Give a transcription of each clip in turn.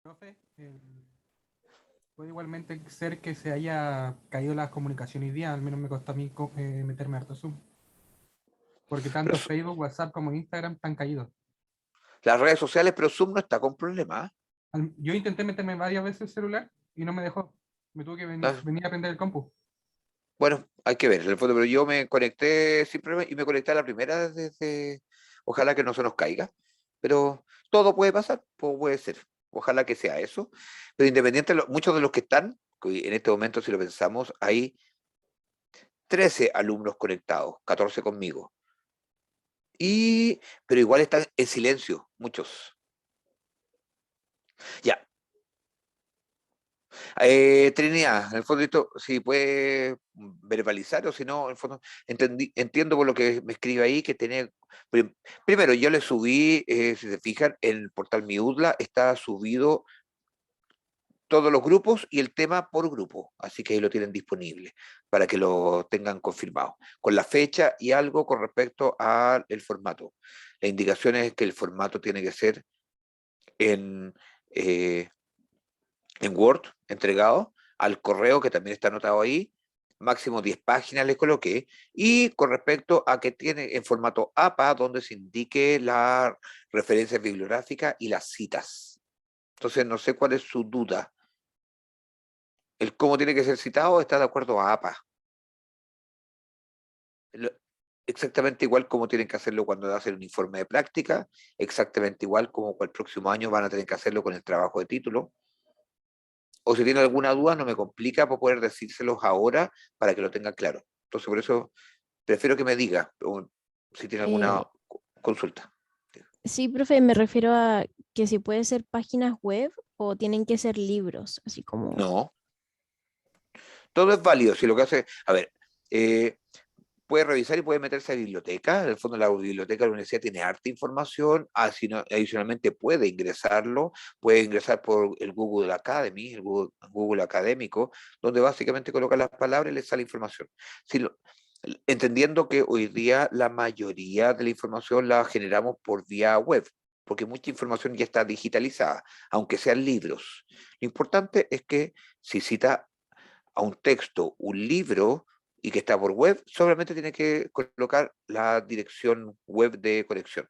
Profe, puede igualmente ser que se haya caído la comunicación hoy día, al menos me costó a mí meterme harto Zoom, porque Pero tanto Facebook, WhatsApp como Instagram están caídos. las redes sociales, pero Zoom no está con problemas. Yo intenté meterme varias veces el celular y no me dejó. Me tuve que ¿Ah? venir a prender el compu. Bueno, hay que ver, en el fondo, pero yo me conecté sin problema y me conecté a la primera desde. Ojalá que no se nos caiga, pero todo puede pasar, puede ser. Ojalá que sea eso. Pero independiente, muchos de los que están, que en este momento, si lo pensamos, hay 13 alumnos conectados, 14 conmigo. Pero igual están en silencio, muchos. Ya, Trinidad, en el fondo, esto, si puede verbalizar o si no, en el fondo, entiendo por lo que me escribe ahí que tiene. Primero, yo le subí, si se fijan, en el portal Miudla está subido todos los grupos y el tema por grupo, así que ahí lo tienen disponible para que lo tengan confirmado, con la fecha y algo con respecto al formato. La indicación es que el formato tiene que ser en, eh, en Word entregado al correo que también está anotado ahí, máximo 10 páginas le coloqué, y con respecto a que tiene en formato APA, donde se indique la referencia bibliográfica y las citas. Entonces, no sé cuál es su duda. El cómo tiene que ser citado está de acuerdo a APA. Lo- Exactamente igual como tienen que hacerlo cuando hacen un informe de práctica, exactamente igual como el próximo año van a tener que hacerlo con el trabajo de título. O si tienen alguna duda, no me complica por poder decírselos ahora para que lo tengan claro. Entonces, por eso prefiero que me diga si tiene alguna Eh, consulta. sí, profe, me refiero a que si puede ser páginas web o tienen que ser libros, así como... No, todo es válido. Si lo que hace, a ver, eh, puede revisar y puede meterse a biblioteca. En el fondo, la biblioteca de la universidad tiene harta información. Adicionalmente, puede ingresar por el Google Academy, el Google Académico, donde básicamente coloca las palabras y le sale información. Si lo- Entendiendo que hoy día la mayoría de la información la generamos por vía web, porque mucha información ya está digitalizada, aunque sean libros. Lo importante es que si cita a un texto, un libro, y que está por web, solamente tiene que colocar la dirección web de conexión.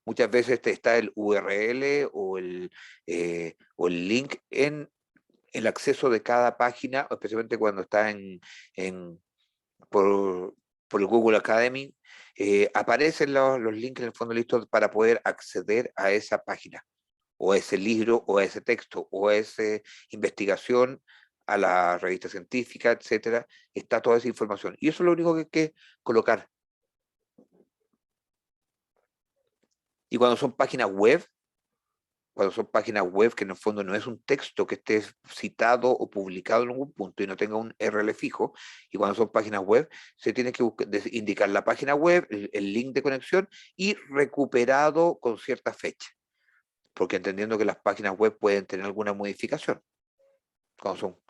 Muchas veces está el URL o el link en el acceso de cada página, especialmente cuando está en, por, por el Google Academy, aparecen los links en el fondo listos para poder acceder a esa página o a ese libro, o a ese texto, o a esa investigación, a la revista científica, etcétera, está toda esa información. Y eso es lo único que hay que colocar. Y cuando son páginas web que en el fondo no es un texto que esté citado o publicado en algún punto y no tenga un URL fijo, y cuando son páginas web, se tiene que indicar la página web, el link de conexión y recuperado con cierta fecha, porque entendiendo que las páginas web pueden tener alguna modificación, cuando son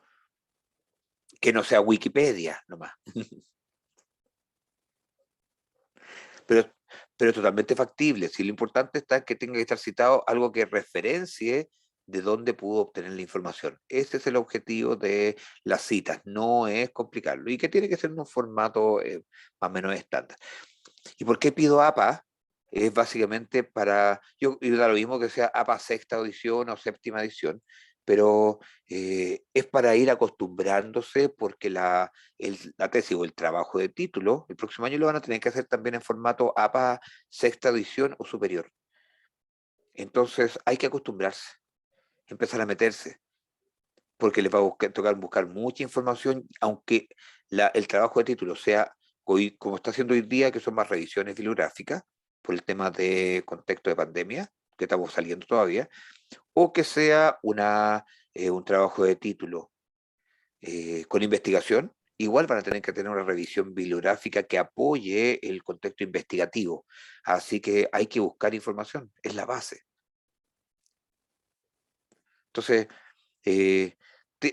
que no sea Wikipedia nomás. Pero, pero totalmente factible. Si lo importante está en que tenga que estar citado algo que referencie de dónde pudo obtener la información. Ese es el objetivo de las citas, no es complicarlo. Y que tiene que ser en un formato más o menos estándar. ¿Y por qué pido APA? Es básicamente y da lo mismo que sea APA sexta edición o séptima edición, pero es para ir acostumbrándose porque la tesis o el trabajo de título, el próximo año lo van a tener que hacer también en formato APA sexta edición o superior. Entonces hay que acostumbrarse, empezar a meterse, porque les va a tocar buscar mucha información, aunque el trabajo de título sea hoy, como está haciendo hoy día, que son más revisiones bibliográficas, por el tema de contexto de pandemia, que estamos saliendo todavía, o que sea un trabajo de título con investigación, igual van a tener que tener una revisión bibliográfica que apoye el contexto investigativo. Así que hay que buscar información, es la base. Entonces, eh,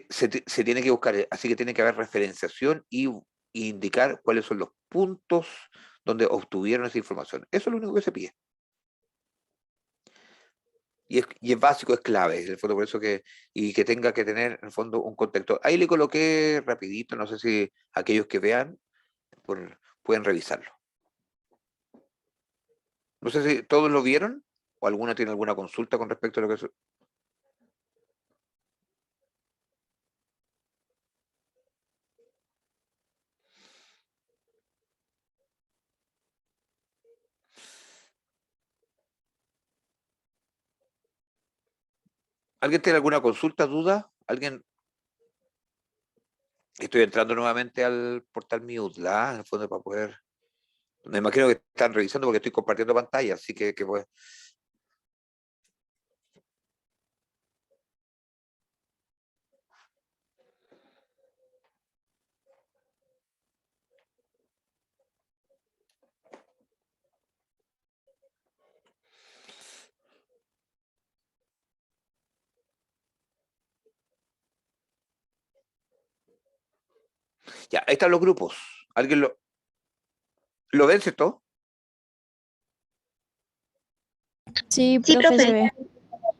se tiene que buscar, así que tiene que haber referenciación y indicar cuáles son los puntos donde obtuvieron esa información. Eso es lo único que se pide. Y es básico, es clave, en el fondo, por eso que, y que tenga que tener, en el fondo, un contexto. Ahí le coloqué rapidito, no sé si aquellos que vean pueden revisarlo. No sé si todos lo vieron o alguna tiene alguna consulta con respecto a lo que es. ¿Alguien tiene alguna consulta, duda? ¿Alguien? Estoy entrando nuevamente al portal Miudla, en el fondo, para poder. Me imagino que están revisando porque estoy compartiendo pantalla, así que pues. Ya, ahí están los grupos. ¿Alguien lo ven, cierto? Sí, Sí, profe, se profe. ve.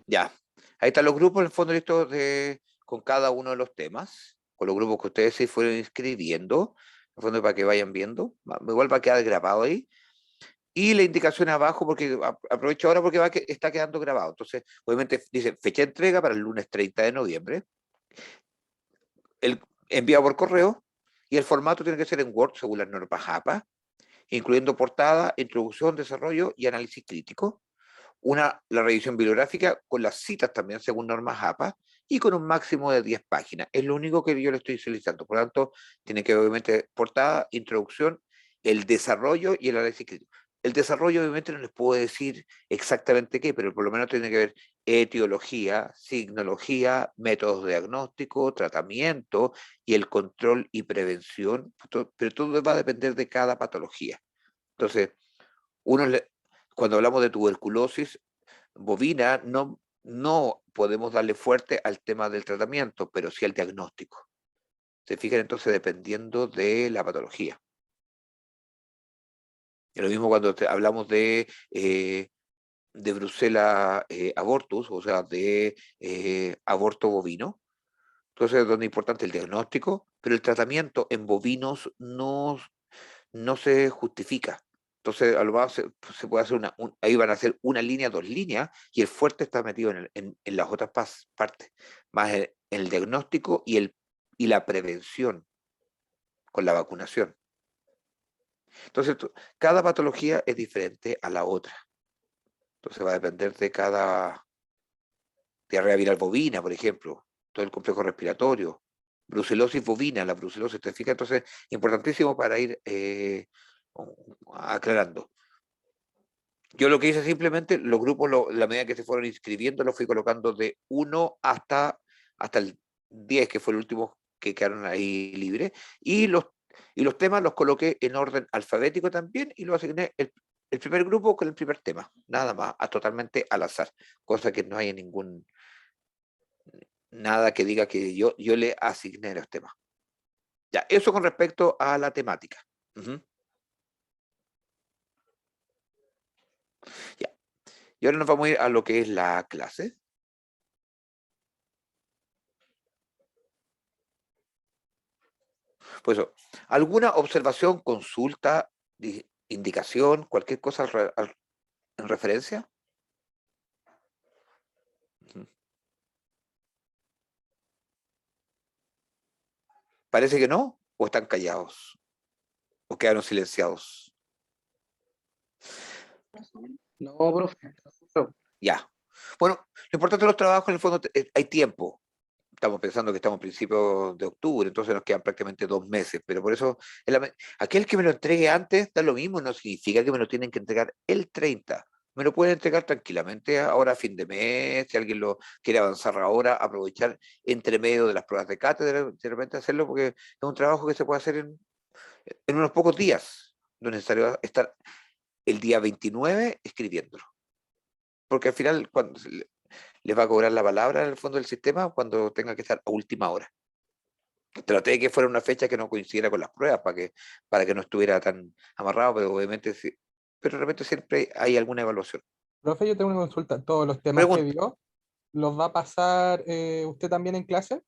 Ya. Ahí están los grupos, en el fondo, listos con cada uno de los temas, con los grupos que ustedes se fueron inscribiendo, en el fondo, para que vayan viendo. Igual va a quedar grabado ahí. Y la indicación abajo, porque aprovecho ahora porque está quedando grabado. Entonces, obviamente dice fecha de entrega para el lunes 30 de noviembre, el enviado por correo, y el formato tiene que ser en Word según las normas JAPA, incluyendo portada, introducción, desarrollo y análisis crítico. La revisión bibliográfica con las citas también según normas JAPA y con un máximo de 10 páginas. Es lo único que yo le estoy solicitando. Por lo tanto, tiene que obviamente portada, introducción, el desarrollo y el análisis crítico. El desarrollo obviamente no les puedo decir exactamente qué, pero por lo menos tiene que ver etiología, signología, métodos de diagnóstico, tratamiento y el control y prevención, pero todo va a depender de cada patología. Entonces, uno cuando hablamos de tuberculosis bovina, no podemos darle fuerte al tema del tratamiento, pero sí al diagnóstico. Se fijan entonces dependiendo de la patología. Y lo mismo cuando hablamos de Brucella abortus, o sea, de aborto bovino. Entonces es donde es importante el diagnóstico, pero el tratamiento en bovinos no se justifica. Entonces, a lo más se puede hacer ahí van a hacer una línea, dos líneas, y el fuerte está metido en las otras partes, más en el diagnóstico y la prevención con la vacunación. Entonces, cada patología es diferente a la otra. Entonces, va a depender de cada diarrea viral bovina, por ejemplo, todo el complejo respiratorio, brucelosis bovina, la brucelosis, ¿te fijas? Entonces, importantísimo para ir aclarando. Yo lo que hice simplemente, los grupos, la medida que se fueron inscribiendo, los fui colocando de 1 hasta el 10, que fue el último que quedaron ahí libres, y los temas los coloqué en orden alfabético también, y lo asigné el primer grupo con el primer tema, nada más, totalmente al azar, cosa que no haya nada que diga que yo le asigné los temas. Ya, eso con respecto a la temática. Ujú. Ya. Y ahora nos vamos a ir a lo que es la clase. Pues eso, ¿alguna observación, consulta, indicación, cualquier cosa en referencia? Ujú. ¿Parece que no? ¿O están callados? ¿O quedaron silenciados? No, profe. No. Ya. Bueno, lo importante de los trabajos, en el fondo, hay tiempo. Estamos pensando que estamos a principios de octubre, entonces nos quedan prácticamente 2 meses, pero por eso, aquel que me lo entregue antes, da lo mismo, no significa que me lo tienen que entregar el 30. Me lo pueden entregar tranquilamente ahora a fin de mes, si alguien lo quiere avanzar ahora, aprovechar entre medio de las pruebas de cátedra, de repente hacerlo, porque es un trabajo que se puede hacer en unos pocos días. No es necesario estar el día 29 escribiéndolo, porque al final cuando les va a cobrar la palabra en el fondo del sistema cuando tenga que estar a última hora. Traté de que fuera una fecha que no coincidiera con las pruebas para que no estuviera tan amarrado, pero obviamente sí, pero de repente siempre hay alguna evaluación. Profe, yo tengo una consulta. ¿Todos los temas que Pregunta, vio los va a pasar usted también en clase?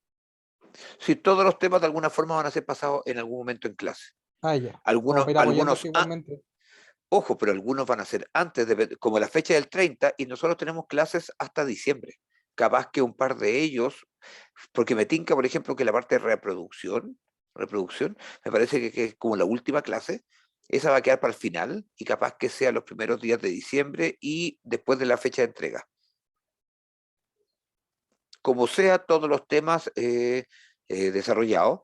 si todos los temas de alguna forma van a ser pasados en algún momento en clase. Ah, ya. Como Algunos, para ir algunos, apoyándose igualmente. ojo, pero algunos van a ser antes, como la fecha del 30, y nosotros tenemos clases hasta diciembre. Capaz que un par de ellos, porque me tinca, por ejemplo, que la parte de reproducción, me parece que es como la última clase, esa va a quedar para el final, y capaz que sea los primeros días de diciembre y después de la fecha de entrega. Como sea, todos los temas desarrollados,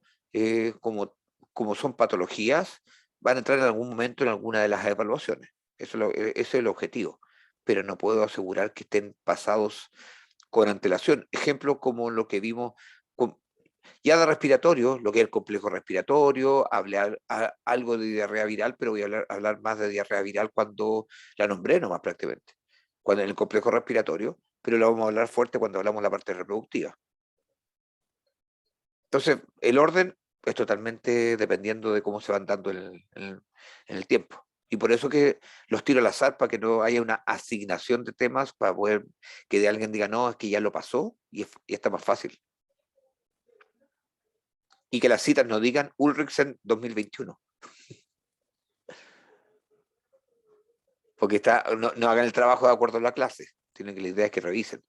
como son patologías, van a entrar en algún momento en alguna de las evaluaciones. Ese es el objetivo. Pero no puedo asegurar que estén pasados con antelación. Ejemplo como lo que vimos con, ya de respiratorio, lo que es el complejo respiratorio, hablar algo de diarrea viral, pero voy a hablar más de diarrea viral cuando la nombré nomás prácticamente, cuando en el complejo respiratorio, pero lo vamos a hablar fuerte cuando hablamos de la parte reproductiva. Entonces, el orden es totalmente dependiendo de cómo se van dando en el tiempo. Y por eso que los tiro al azar para que no haya una asignación de temas para poder que de alguien diga, no, es que ya lo pasó y está más fácil. Y que las citas no digan Ulrichsen 2021. Porque no hagan el trabajo de acuerdo a la clase. Tienen que la idea es que revisen.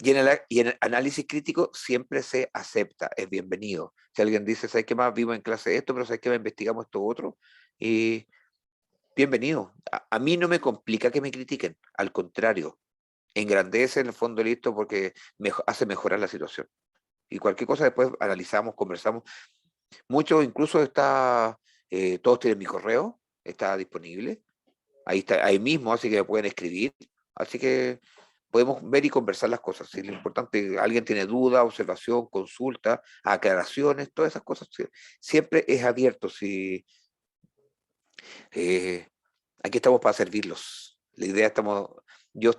Y en el análisis crítico siempre se acepta, es bienvenido. Si alguien dice, ¿sabes qué más? Vivo en clase esto, pero ¿sabes qué más? Investigamos esto otro. Y bienvenido. A mí no me complica que me critiquen. Al contrario, engrandece en el fondo listo porque hace mejorar la situación. Y cualquier cosa después analizamos, conversamos. Muchos incluso todos tienen mi correo, está disponible. Ahí está, ahí mismo, así que me pueden escribir. Así que podemos ver y conversar las cosas. Si lo importante, alguien tiene duda, observación, consulta, aclaraciones, todas esas cosas, siempre es abierto. Si, eh, aquí estamos para servirlos. La idea yo,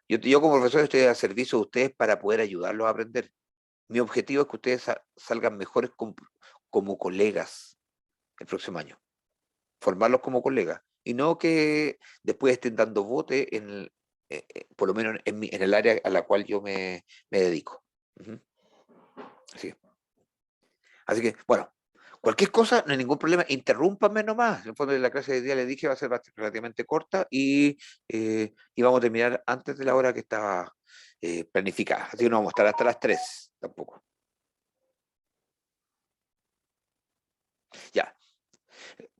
yo como profesor estoy al servicio de ustedes para poder ayudarlos a aprender. Mi objetivo es que ustedes salgan mejores como colegas el próximo año, formarlos como colegas, y no que después estén dando bote por lo menos en el área a la cual yo me dedico. Ujú. Así, así que, bueno, cualquier cosa, no hay ningún problema, interrúmpame nomás. En el fondo de la clase de día le dije va a ser relativamente corta y vamos a terminar antes de la hora que estaba planificada. Así que no vamos a estar hasta las 3 tampoco. Ya.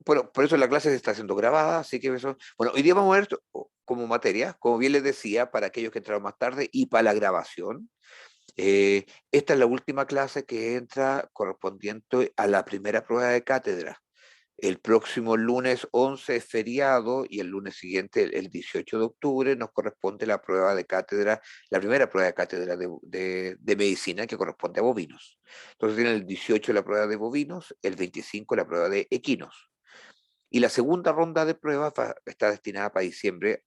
Bueno, por eso la clase se está haciendo grabada, así que eso. Bueno, hoy día vamos a ver como materia, como bien les decía, para aquellos que entraron más tarde y para la grabación. Esta es la última clase que entra correspondiente a la primera prueba de cátedra. El próximo lunes 11 es feriado y el lunes siguiente, el 18 de octubre, nos corresponde la prueba de cátedra, la primera prueba de cátedra de medicina que corresponde a bovinos. Entonces tiene el 18 la prueba de bovinos, el 25 la prueba de equinos. Y la segunda ronda de pruebas está destinada para diciembre,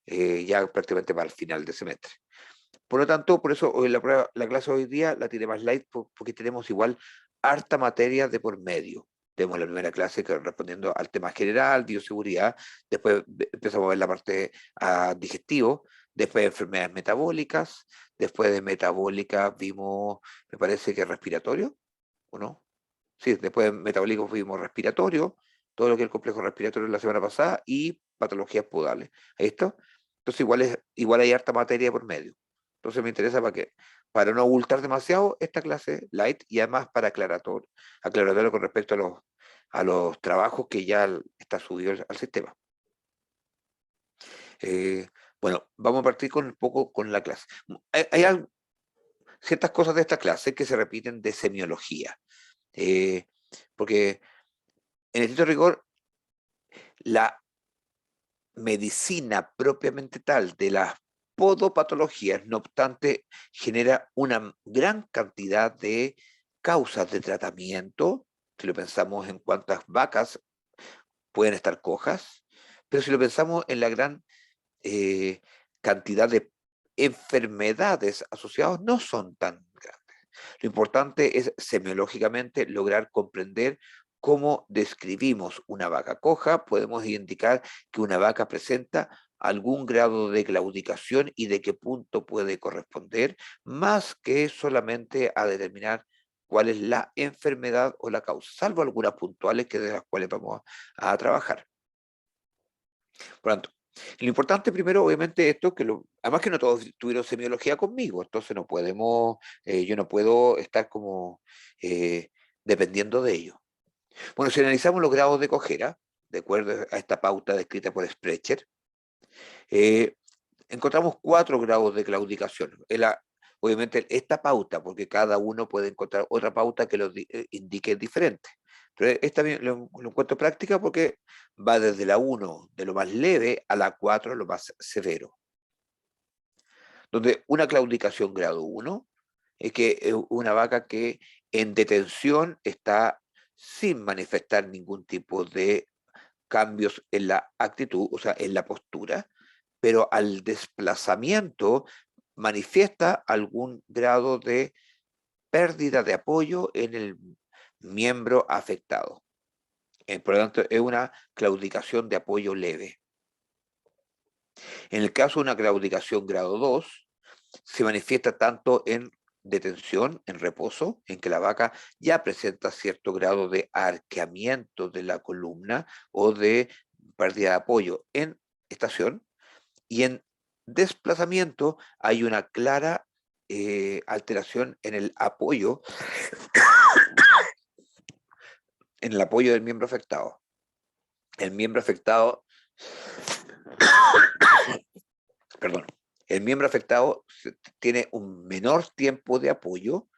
ya prácticamente para el final de semestre. Por lo tanto, por eso hoy la clase de hoy día la tiene más light porque tenemos igual harta materia de por medio. Tenemos la primera clase que respondiendo al tema general, bioseguridad, después empezamos a ver la parte digestivo, después enfermedades metabólicas, después de metabólicas vimos, me parece que respiratorio, ¿o no? Sí, después de metabólicos vimos respiratorio, todo lo que es el complejo respiratorio la semana pasada y patologías podales. Ahí está. Entonces igual hay harta materia por medio. Entonces me interesa para no ocultar demasiado esta clase light y además para aclaratorio con respecto a los trabajos que ya está subido al sistema. Bueno, vamos a partir con un poco con la clase. Hay ciertas cosas de esta clase que se repiten de semiología, porque en estricto rigor, la medicina propiamente tal de las podopatologías, no obstante, genera una gran cantidad de causas de tratamiento, si lo pensamos en cuántas vacas pueden estar cojas, pero si lo pensamos en la gran eh, cantidad de enfermedades asociadas, no son tan grandes. Lo importante es semiológicamente lograr comprender cómo describimos una vaca coja, podemos indicar que una vaca presenta algún grado de claudicación y de qué punto puede corresponder, más que solamente a determinar cuál es la enfermedad o la causa, salvo algunas puntuales que de las cuales vamos a trabajar. Por lo tanto, lo importante primero, obviamente, esto, además que no todos tuvieron semiología conmigo, entonces no podemos, yo no puedo estar como dependiendo de ello. Bueno, si analizamos los grados de cojera, de acuerdo a esta pauta descrita por Sprecher, encontramos 4 grados de claudicación. Obviamente esta pauta, porque cada uno puede encontrar otra pauta que lo indique diferente. Pero esta lo encuentro práctica porque va desde la 1 de lo más leve a la 4 lo más severo. Donde una claudicación grado 1 es que es una vaca que en detención está sin manifestar ningún tipo de cambios en la actitud, o sea, en la postura, pero al desplazamiento manifiesta algún grado de pérdida de apoyo en el miembro afectado. Por lo tanto, es una claudicación de apoyo leve. En el caso de una claudicación grado 2, se manifiesta tanto en detención, en reposo, en que la vaca ya presenta cierto grado de arqueamiento de la columna o de pérdida de apoyo en estación, y en desplazamiento hay una clara alteración en el apoyo del miembro afectado. El miembro afectado, perdón, el miembro afectado tiene un menor tiempo de apoyo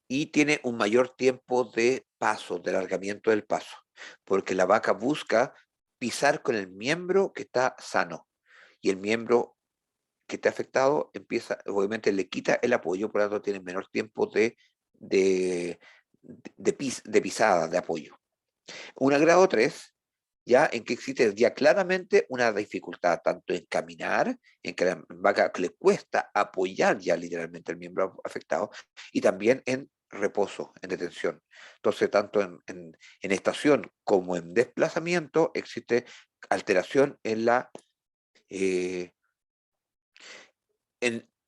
y tiene un mayor tiempo de paso, de alargamiento del paso, porque la vaca busca pisar con el miembro que está sano y el miembro que está afectado empieza, obviamente le quita el apoyo, por lo tanto tiene menor tiempo de pisada, de apoyo. Una grado 3, ya en que existe ya claramente una dificultad tanto en caminar, en que la vaca le cuesta apoyar ya literalmente el miembro afectado, y también en reposo, en detención. Entonces, tanto en estación como en desplazamiento existe alteración en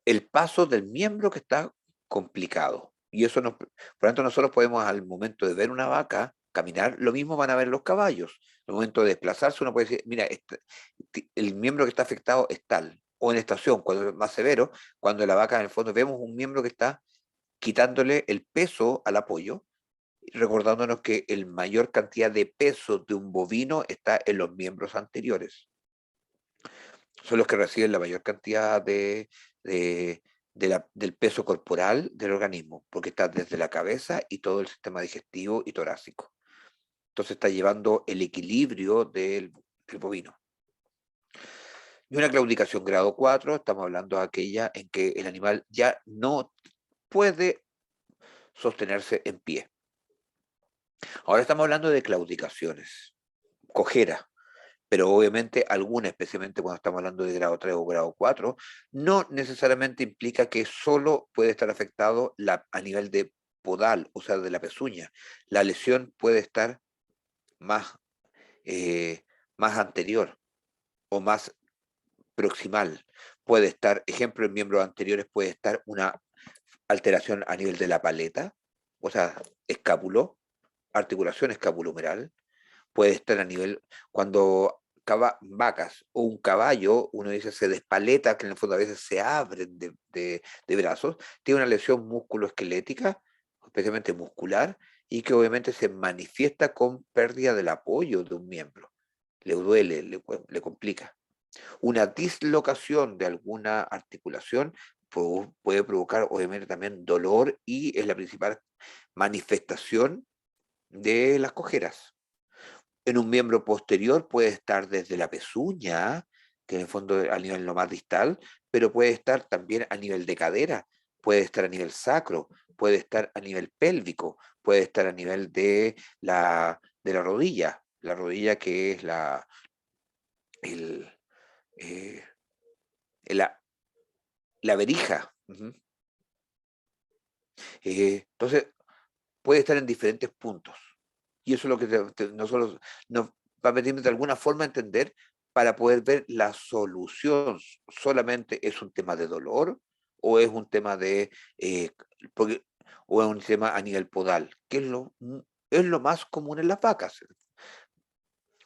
el paso del miembro que está complicado. Y eso por lo tanto, nosotros podemos al momento de ver una vaca caminar, lo mismo van a ver los caballos. Al momento de desplazarse, uno puede decir, mira, el miembro que está afectado es tal. O en estación, cuando es más severo, cuando la vaca en el fondo vemos un miembro que está quitándole el peso al apoyo, recordándonos que el mayor cantidad de peso de un bovino está en los miembros anteriores. Son los que reciben la mayor cantidad del peso corporal del organismo, porque está desde la cabeza y todo el sistema digestivo y torácico. Entonces está llevando el equilibrio del bovino. Y una claudicación grado 4, estamos hablando de aquella en que el animal ya no puede sostenerse en pie. Ahora estamos hablando de claudicaciones, cojera, pero obviamente alguna, especialmente cuando estamos hablando de grado 3 o grado 4, no necesariamente implica que solo puede estar afectado a nivel de podal, o sea, de la pezuña. La lesión puede estar más, más anterior o más proximal. Puede estar, ejemplo, en miembros anteriores puede estar una alteración a nivel de la paleta, o sea, escápulo, articulación escapulohumeral. Puede estar a nivel, cuando vacas o un caballo, uno dice se despaleta, que en el fondo a veces se abren de brazos, tiene una lesión musculoesquelética, especialmente muscular, y que obviamente se manifiesta con pérdida del apoyo de un miembro. Le duele, le complica. Una dislocación de alguna articulación puede provocar obviamente también dolor y es la principal manifestación de las cojeras. En un miembro posterior puede estar desde la pezuña, que en el fondo a nivel lo más distal, pero puede estar también a nivel de cadera, puede estar a nivel sacro, puede estar a nivel pélvico, puede estar a nivel de la rodilla que es el, eh, la, la verija. Entonces, puede estar en diferentes puntos. Y eso es lo que nosotros nos va a permitir de alguna forma entender para poder ver la solución. ¿Solamente es un tema de dolor o es un tema de o es un tema a nivel podal? ¿Qué es lo más común en las vacas?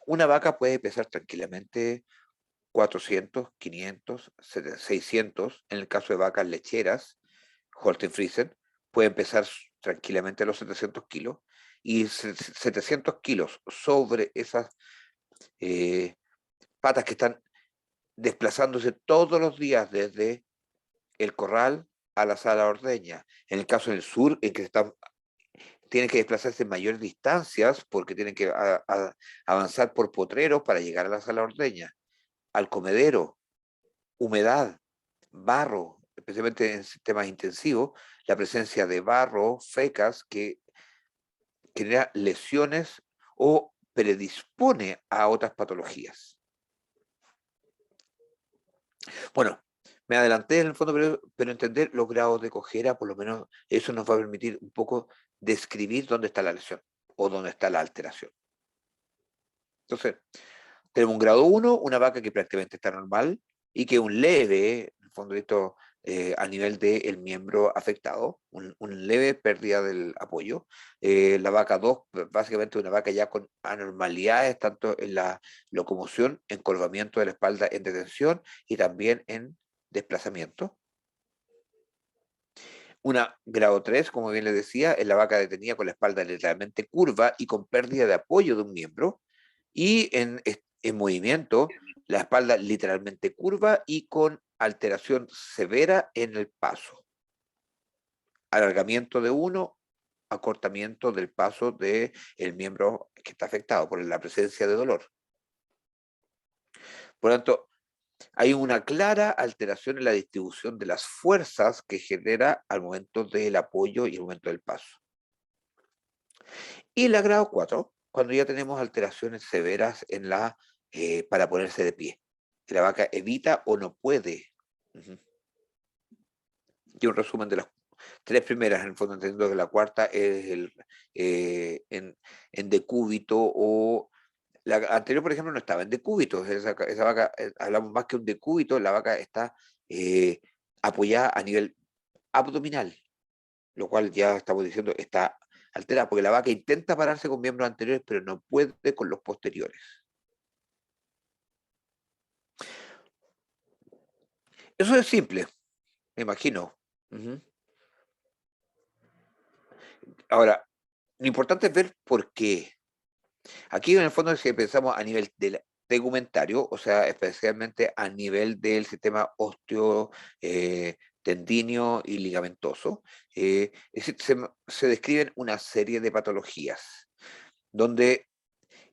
Una vaca puede pesar tranquilamente 400, 500, 600, en el caso de vacas lecheras, Holstein Friesen, pueden pesar tranquilamente los 700 kilos, y 700 kilos sobre esas eh, patas que están desplazándose todos los días desde el corral a la sala de ordeña. En el caso del sur, en que tienen que desplazarse en mayores distancias porque tienen que avanzar por potreros para llegar a la sala de ordeña, al comedero, humedad, barro, especialmente en sistemas intensivos, la presencia de barro, fecas, que genera lesiones o predispone a otras patologías. Bueno, me adelanté en el fondo, pero entender los grados de cojera, por lo menos eso nos va a permitir un poco describir dónde está la lesión o dónde está la alteración. Entonces, tenemos un grado 1, una vaca que prácticamente está normal y que un leve, en el fondo esto a nivel del miembro afectado, un leve pérdida del apoyo. La vaca 2, básicamente una vaca ya con anormalidades, tanto en la locomoción, encorvamiento de la espalda en detención y también en desplazamiento. Una grado 3, como bien les decía, es la vaca detenida con la espalda literalmente curva y con pérdida de apoyo de un miembro. Y en movimiento, la espalda literalmente curva y con alteración severa en el paso. Alargamiento de uno, acortamiento del paso del miembro que está afectado por la presencia de dolor. Por lo tanto, hay una clara alteración en la distribución de las fuerzas que genera al momento del apoyo y al momento del paso. Y la grado 4, cuando ya tenemos alteraciones severas en para ponerse de pie. Que la vaca evita o no puede. Y un resumen de las 3 primeras, en el fondo, entendiendo que la cuarta es en decúbito, o la anterior, por ejemplo, no estaba en decúbito. Esa vaca, hablamos más que un decúbito, la vaca está apoyada a nivel abdominal, lo cual ya estamos diciendo está alterada, porque la vaca intenta pararse con miembros anteriores, pero no puede con los posteriores. Eso es simple, me imagino. Ahora, lo importante es ver por qué. Aquí, en el fondo, si pensamos a nivel del tegumentario, o sea, especialmente a nivel del sistema osteo, tendíneo y ligamentoso, se describen una serie de patologías donde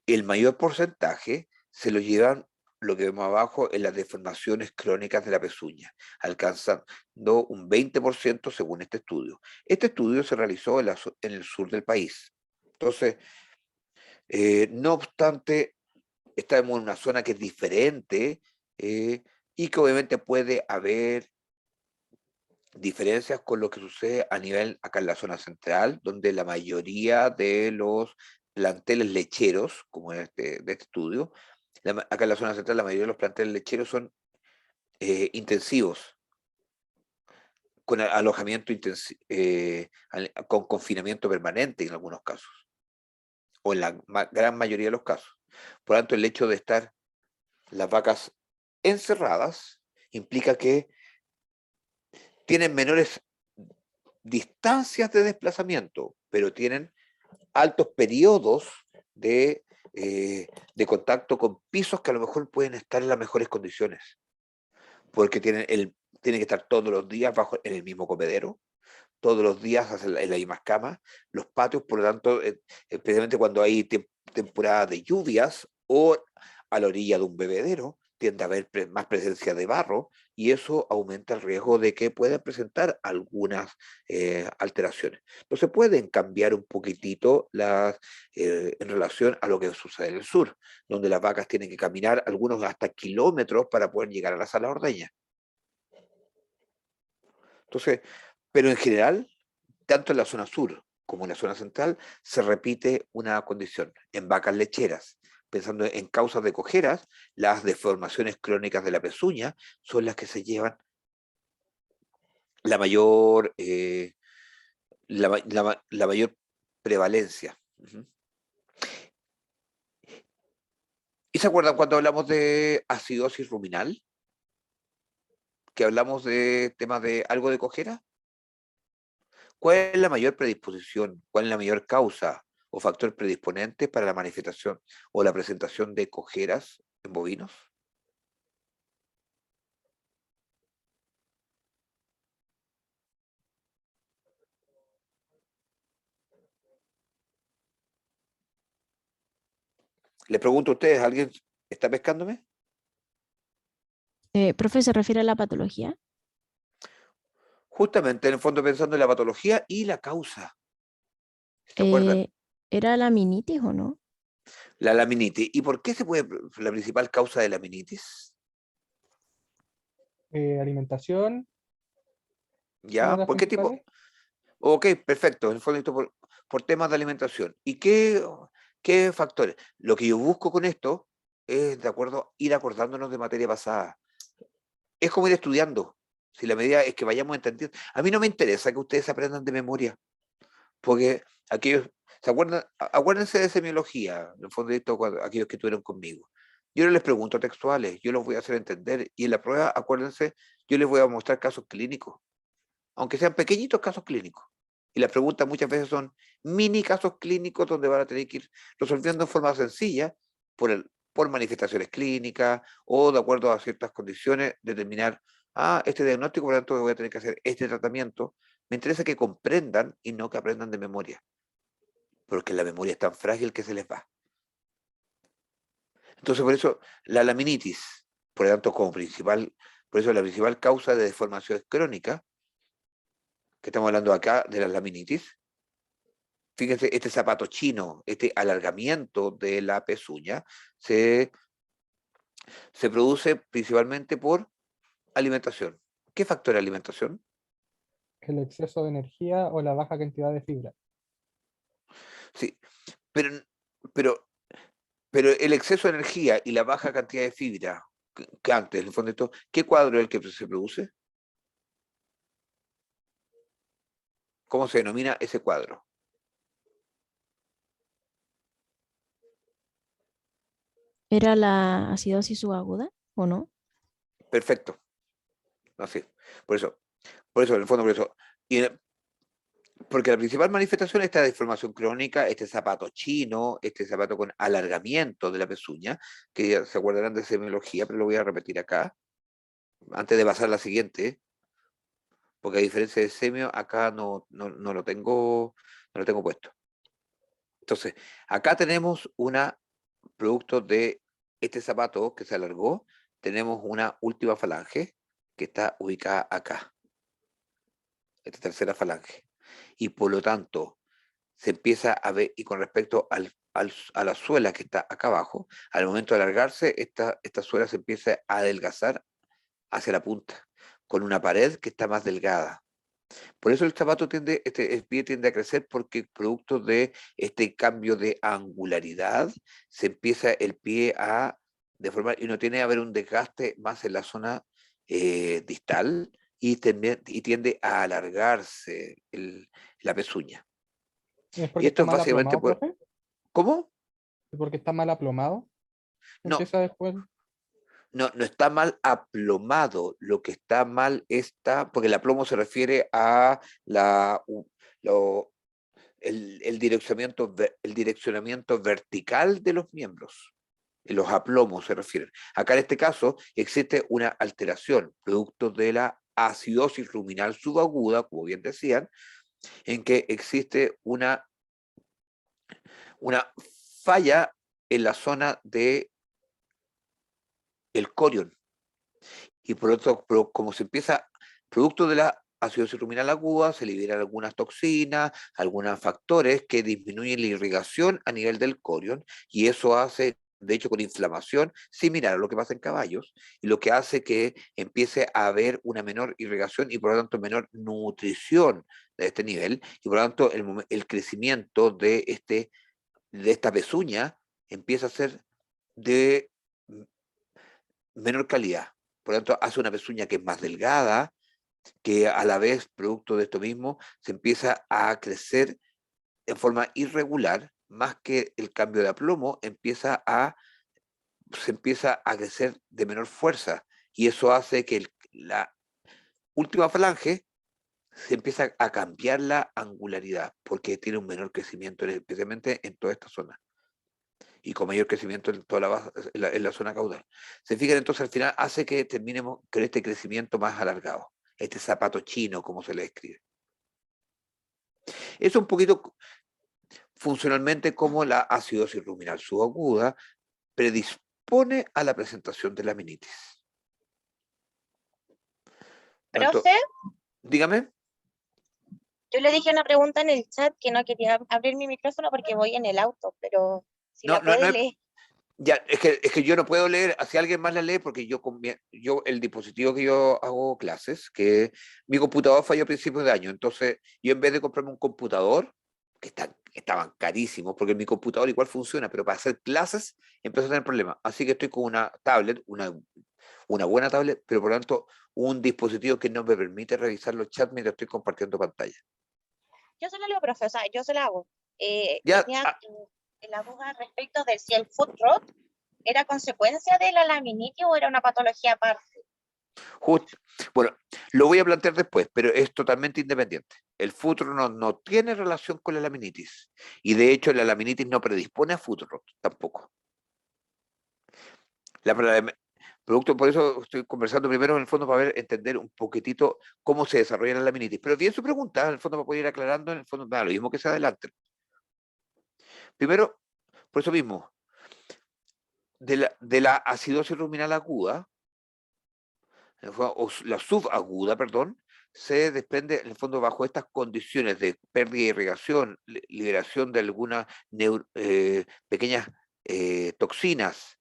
el mayor porcentaje se lo llevan, lo que vemos abajo, en las deformaciones crónicas de la pezuña, alcanzando un 20% según este estudio. Este estudio se realizó en el sur del país. Entonces, no obstante, estamos en una zona que es diferente y que obviamente puede haber diferencias con lo que sucede a nivel acá en la zona central, donde la mayoría de los planteles lecheros, como de este estudio, acá en la zona central la mayoría de los planteles lecheros son intensivos, con alojamiento con confinamiento permanente en algunos casos, o en la gran mayoría de los casos. Por lo tanto, el hecho de estar las vacas encerradas implica que tienen menores distancias de desplazamiento, pero tienen altos periodos de contacto con pisos que a lo mejor pueden estar en las mejores condiciones, porque tienen que estar todos los días en el mismo comedero, todos los días en las mismas camas, los patios, por lo tanto, especialmente cuando hay temporada de lluvias o a la orilla de un bebedero, tiende a haber más presencia de barro y eso aumenta el riesgo de que puedan presentar algunas alteraciones. Entonces pueden cambiar un poquitito en relación a lo que sucede en el sur, donde las vacas tienen que caminar algunos hasta kilómetros para poder llegar a la sala de ordeña. Entonces, pero en general, tanto en la zona sur como en la zona central, se repite una condición. En vacas lecheras, pensando en causas de cojeras, las deformaciones crónicas de la pezuña son las que se llevan la mayor, la mayor prevalencia. Ujú. ¿Y se acuerdan cuando hablamos de acidosis ruminal? Que hablamos de temas de algo de cojera. ¿Cuál es la mayor predisposición? ¿Cuál es la mayor causa o factor predisponente para la manifestación o la presentación de cojeras en bovinos? Les pregunto a ustedes, ¿alguien está pescándome? Profe, ¿se refiere a la patología? Justamente, en el fondo, pensando en la patología y la causa. ¿Se acuerdan? Eh, ¿Era la minitis o no? La laminitis. ¿Y por qué se puede, la principal causa de laminitis? Alimentación, una de ¿Ya? las ¿Por qué tipo? principales. Ok, perfecto. En el fondo, esto por temas de alimentación. ¿Y qué factores? Lo que yo busco con esto es, de acuerdo, ir acordándonos de materia pasada. Es como ir estudiando. Si la medida es que vayamos entendiendo. A mí no me interesa que ustedes aprendan de memoria, porque aquellos, ¿se acuerdan? Acuérdense de semiología, en el fondo de esto, aquellos que estuvieron conmigo. Yo no les pregunto textuales, yo los voy a hacer entender y en la prueba, acuérdense, yo les voy a mostrar casos clínicos, aunque sean pequeñitos casos clínicos. Y las preguntas muchas veces son mini casos clínicos donde van a tener que ir resolviendo en forma sencilla por manifestaciones clínicas o de acuerdo a ciertas condiciones, determinar, este diagnóstico, por lo tanto voy a tener que hacer este tratamiento. Me interesa que comprendan y no que aprendan de memoria, porque la memoria es tan frágil que se les va. Entonces, por eso la laminitis, por lo tanto, por eso la principal causa de deformación crónica, que estamos hablando acá de la laminitis. Fíjense, este zapato chino, este alargamiento de la pezuña, se, se produce principalmente por alimentación. ¿Qué factor de alimentación? El exceso de energía o la baja cantidad de fibra. Sí, pero, pero, pero el exceso de energía y la baja cantidad de fibra, que antes, en el fondo de todo, ¿qué cuadro es el que se produce? ¿Cómo se denomina ese cuadro? ¿Era la acidosis subaguda o no? Perfecto, así. Por eso, en el fondo, por eso. Y porque la principal manifestación es esta deformación crónica, este zapato chino, este zapato con alargamiento de la pezuña, que ya se acordarán de semiología, pero lo voy a repetir acá, antes de pasar a la siguiente, porque a diferencia de semio, acá no lo tengo, no lo tengo puesto. Entonces, acá tenemos una producto de este zapato que se alargó, tenemos una última falange que está ubicada acá, esta tercera falange. Y por lo tanto, se empieza a ver, y con respecto a la suela que está acá abajo, al momento de alargarse, esta suela se empieza a adelgazar hacia la punta, con una pared que está más delgada. Por eso el zapato el pie tiende a crecer porque producto de este cambio de angularidad, se empieza el pie a deformar y no tiene a haber un desgaste más en la zona distal y tiende a alargarse la pezuña. ¿Es Y porque esto está es mal básicamente aplomado, por... profe? ¿Cómo? ¿Es porque está mal aplomado? No, Empieza después. no está mal aplomado. Lo que está mal está, porque el aplomo se refiere a lo- el direccionamiento vertical de los miembros. Los aplomos se refieren. Acá en este caso existe una alteración, producto de la acidosis ruminal subaguda, como bien decían, en que existe una falla en la zona de el corion. Y por otro, como se empieza, producto de la acidosis ruminal aguda, se liberan algunas toxinas, algunos factores que disminuyen la irrigación a nivel del corion, y eso hace de hecho con inflamación, similar a lo que pasa en caballos, y lo que hace que empiece a haber una menor irrigación y por lo tanto menor nutrición de este nivel, y por lo tanto el crecimiento de esta pezuña empieza a ser de menor calidad. Por lo tanto, hace una pezuña que es más delgada, que a la vez, producto de esto mismo, se empieza a crecer en forma irregular, más que el cambio de aplomo, se empieza a crecer de menor fuerza. Y eso hace que la última falange se empieza a cambiar la angularidad, porque tiene un menor crecimiento, especialmente en toda esta zona. Y con mayor crecimiento en toda en la zona caudal. Se fijan entonces al final hace que terminemos con este crecimiento más alargado, este zapato chino, como se le describe. Es un poquito funcionalmente como la acidosis ruminal subaguda predispone a la presentación de la aminitis. Tanto, Profe, dígame. yo le dije una pregunta en el chat que no quería abrir mi micrófono porque voy en el auto, pero si la puede leer. Ya, es que yo no puedo leer, si alguien más la lee, porque yo el dispositivo que yo hago clases, que mi computador falló a principios de año, entonces yo en vez de comprarme un computador, que estaban carísimos, porque mi computador igual funciona, pero para hacer clases empezó a tener problemas, así que estoy con una tablet, una buena tablet, pero por lo tanto un dispositivo que no me permite revisar los chats mientras estoy compartiendo pantalla. Yo se la leo, profe, o sea, yo se la hago. Ya, Tenía la duda respecto de si el foot rot era consecuencia de la laminitis o era una patología aparte. Bueno, lo voy a plantear después, pero es totalmente independiente. El futuro no tiene relación con la laminitis. Y de hecho, la laminitis no predispone a futuro tampoco. Por eso estoy conversando primero en el fondo para entender un poquitito cómo se desarrolla la laminitis. Pero bien su pregunta, en el fondo para poder ir aclarando, en el fondo da lo mismo que se adelante. Primero, por eso mismo, de la acidosis ruminal aguda, o la subaguda, perdón, se desprende en el fondo bajo estas condiciones de pérdida de irrigación, liberación de algunas pequeñas toxinas,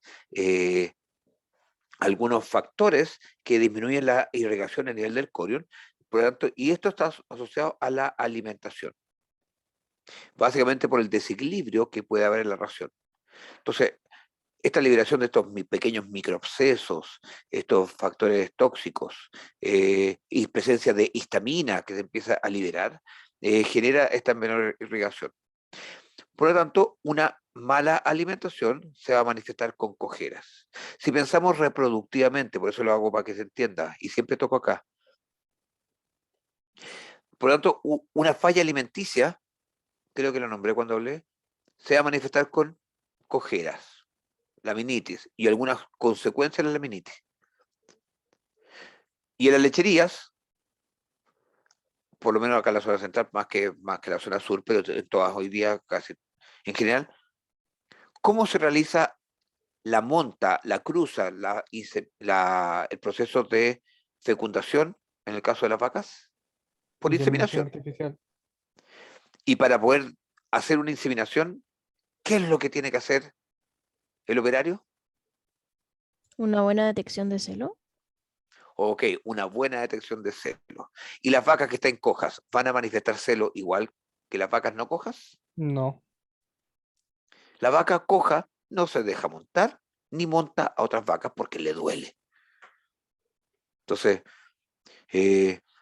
algunos factores que disminuyen la irrigación a nivel del corion, por lo tanto, y esto está asociado a la alimentación, básicamente por el desequilibrio que puede haber en la ración. Entonces, esta liberación de estos pequeños microabscesos, estos factores tóxicos y presencia de histamina que se empieza a liberar, genera esta menor irrigación. Por lo tanto, una mala alimentación se va a manifestar con cojeras. Si pensamos reproductivamente, por eso lo hago para que se entienda, y siempre toco acá. Por lo tanto, una falla alimenticia, creo que lo nombré cuando hablé, se va a manifestar con cojeras, laminitis y algunas consecuencias de la laminitis. Y en las lecherías, por lo menos acá en la zona central, más que la zona sur, pero en todas hoy día casi en general, ¿cómo se realiza la monta, la cruza, el proceso de fecundación en el caso de las vacas? Por inseminación. Artificial. Y para poder hacer una inseminación, ¿qué es lo que tiene que hacer el operario? Una buena detección de celo. Ok, una buena detección de celo. ¿Y las vacas que están cojas van a manifestar celo igual que las vacas no cojas? No. La vaca coja no se deja montar ni monta a otras vacas porque le duele. Entonces,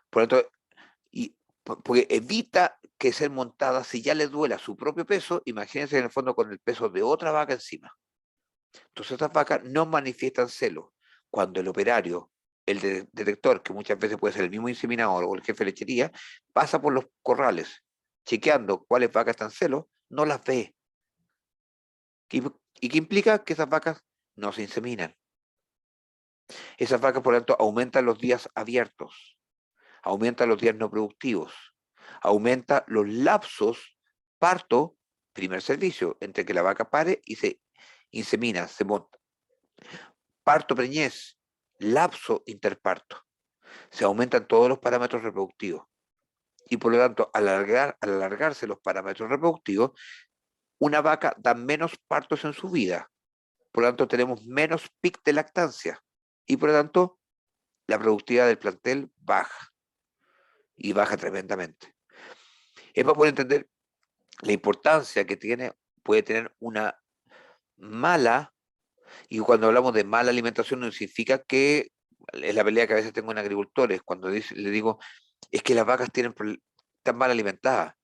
por lo tanto, porque evita que ser montada si ya le duele a su propio peso, imagínense en el fondo con el peso de otra vaca encima. Entonces estas vacas no manifiestan celo. Cuando el operario, el detector, que muchas veces puede ser el mismo inseminador o el jefe de lechería, pasa por los corrales, chequeando cuáles vacas están celo, no las ve. ¿Y qué implica? Que esas vacas no se inseminan. Esas vacas, por lo tanto, aumentan los días abiertos, aumentan los días no productivos, aumenta los lapsos parto, primer servicio, entre que la vaca pare y se insemina, se monta. Parto preñez, lapso interparto. Se aumentan todos los parámetros reproductivos. Y por lo tanto, al alargarse los parámetros reproductivos, una vaca da menos partos en su vida. por lo tanto tenemos menos pic de lactancia y por lo tanto la productividad del plantel baja y baja tremendamente. Es para poder entender la importancia que puede tener una mala, y cuando hablamos de mala alimentación no significa que es la pelea que a veces tengo en agricultores, cuando le digo, es que las vacas están mal alimentadas,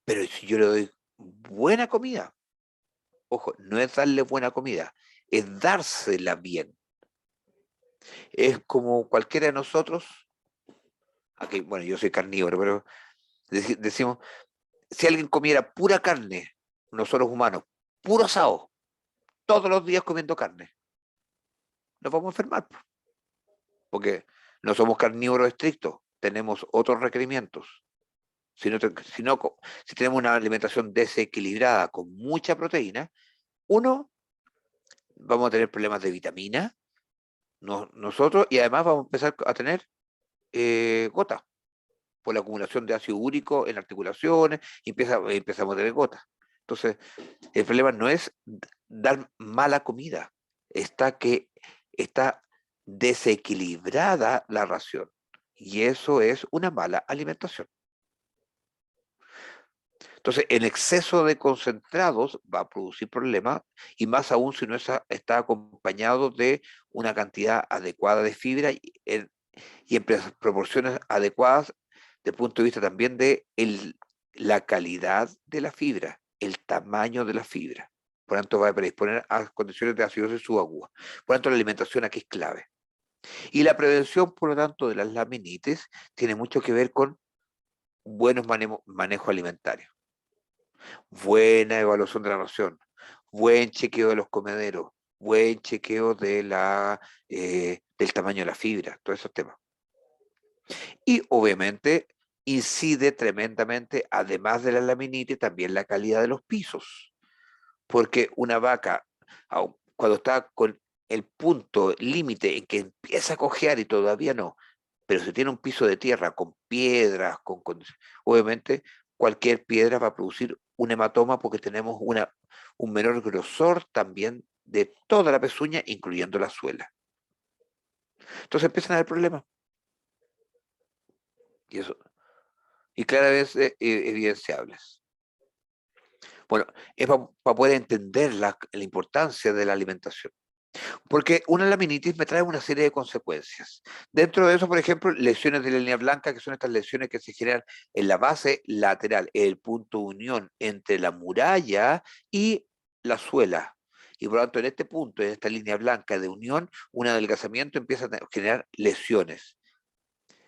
pero si yo le doy buena comida, ojo, no es darle buena comida, es dársela bien. Es como cualquiera de nosotros, aquí, bueno, yo soy carnívoro, pero decimos, si alguien comiera pura carne, nosotros humanos, puro asado, todos los días comiendo carne, nos vamos a enfermar, porque no somos carnívoros estrictos, tenemos otros requerimientos. Si tenemos una alimentación desequilibrada con mucha proteína, uno, vamos a tener problemas de vitamina, nosotros, y además vamos a empezar a tener gotas por la acumulación de ácido úrico en articulaciones, y empezamos a tener gotas. Entonces, el problema no es dar mala comida, está desequilibrada la ración, y eso es una mala alimentación. Entonces, el exceso de concentrados va a producir problemas, y más aún si no está acompañado de una cantidad adecuada de fibra y en proporciones adecuadas desde el punto de vista también de la calidad de la fibra, el tamaño de la fibra. Por lo tanto, va a predisponer a condiciones de acidosis subaguda. Por lo tanto, la alimentación aquí es clave. Y la prevención, por lo tanto, de las laminitis tiene mucho que ver con buenos manejo alimentario, buena evaluación de la ración, buen chequeo de los comederos, buen chequeo del tamaño de la fibra, todos esos temas. Y obviamente incide tremendamente, además de la laminitis, también la calidad de los pisos. Porque una vaca, cuando está con el punto límite en que empieza a cojear y todavía no, pero si tiene un piso de tierra con piedras, obviamente cualquier piedra va a producir un hematoma porque tenemos un menor grosor también de toda la pezuña, incluyendo la suela. Entonces empiezan a haber problemas. Y claramente evidenciables. Bueno, es para poder entender la importancia de la alimentación. Porque una laminitis me trae una serie de consecuencias. Dentro de eso, por ejemplo, lesiones de la línea blanca, que son estas lesiones que se generan en la base lateral, el punto de unión entre la muralla y la suela. Y por lo tanto, en este punto, en esta línea blanca de unión, un adelgazamiento empieza a generar lesiones.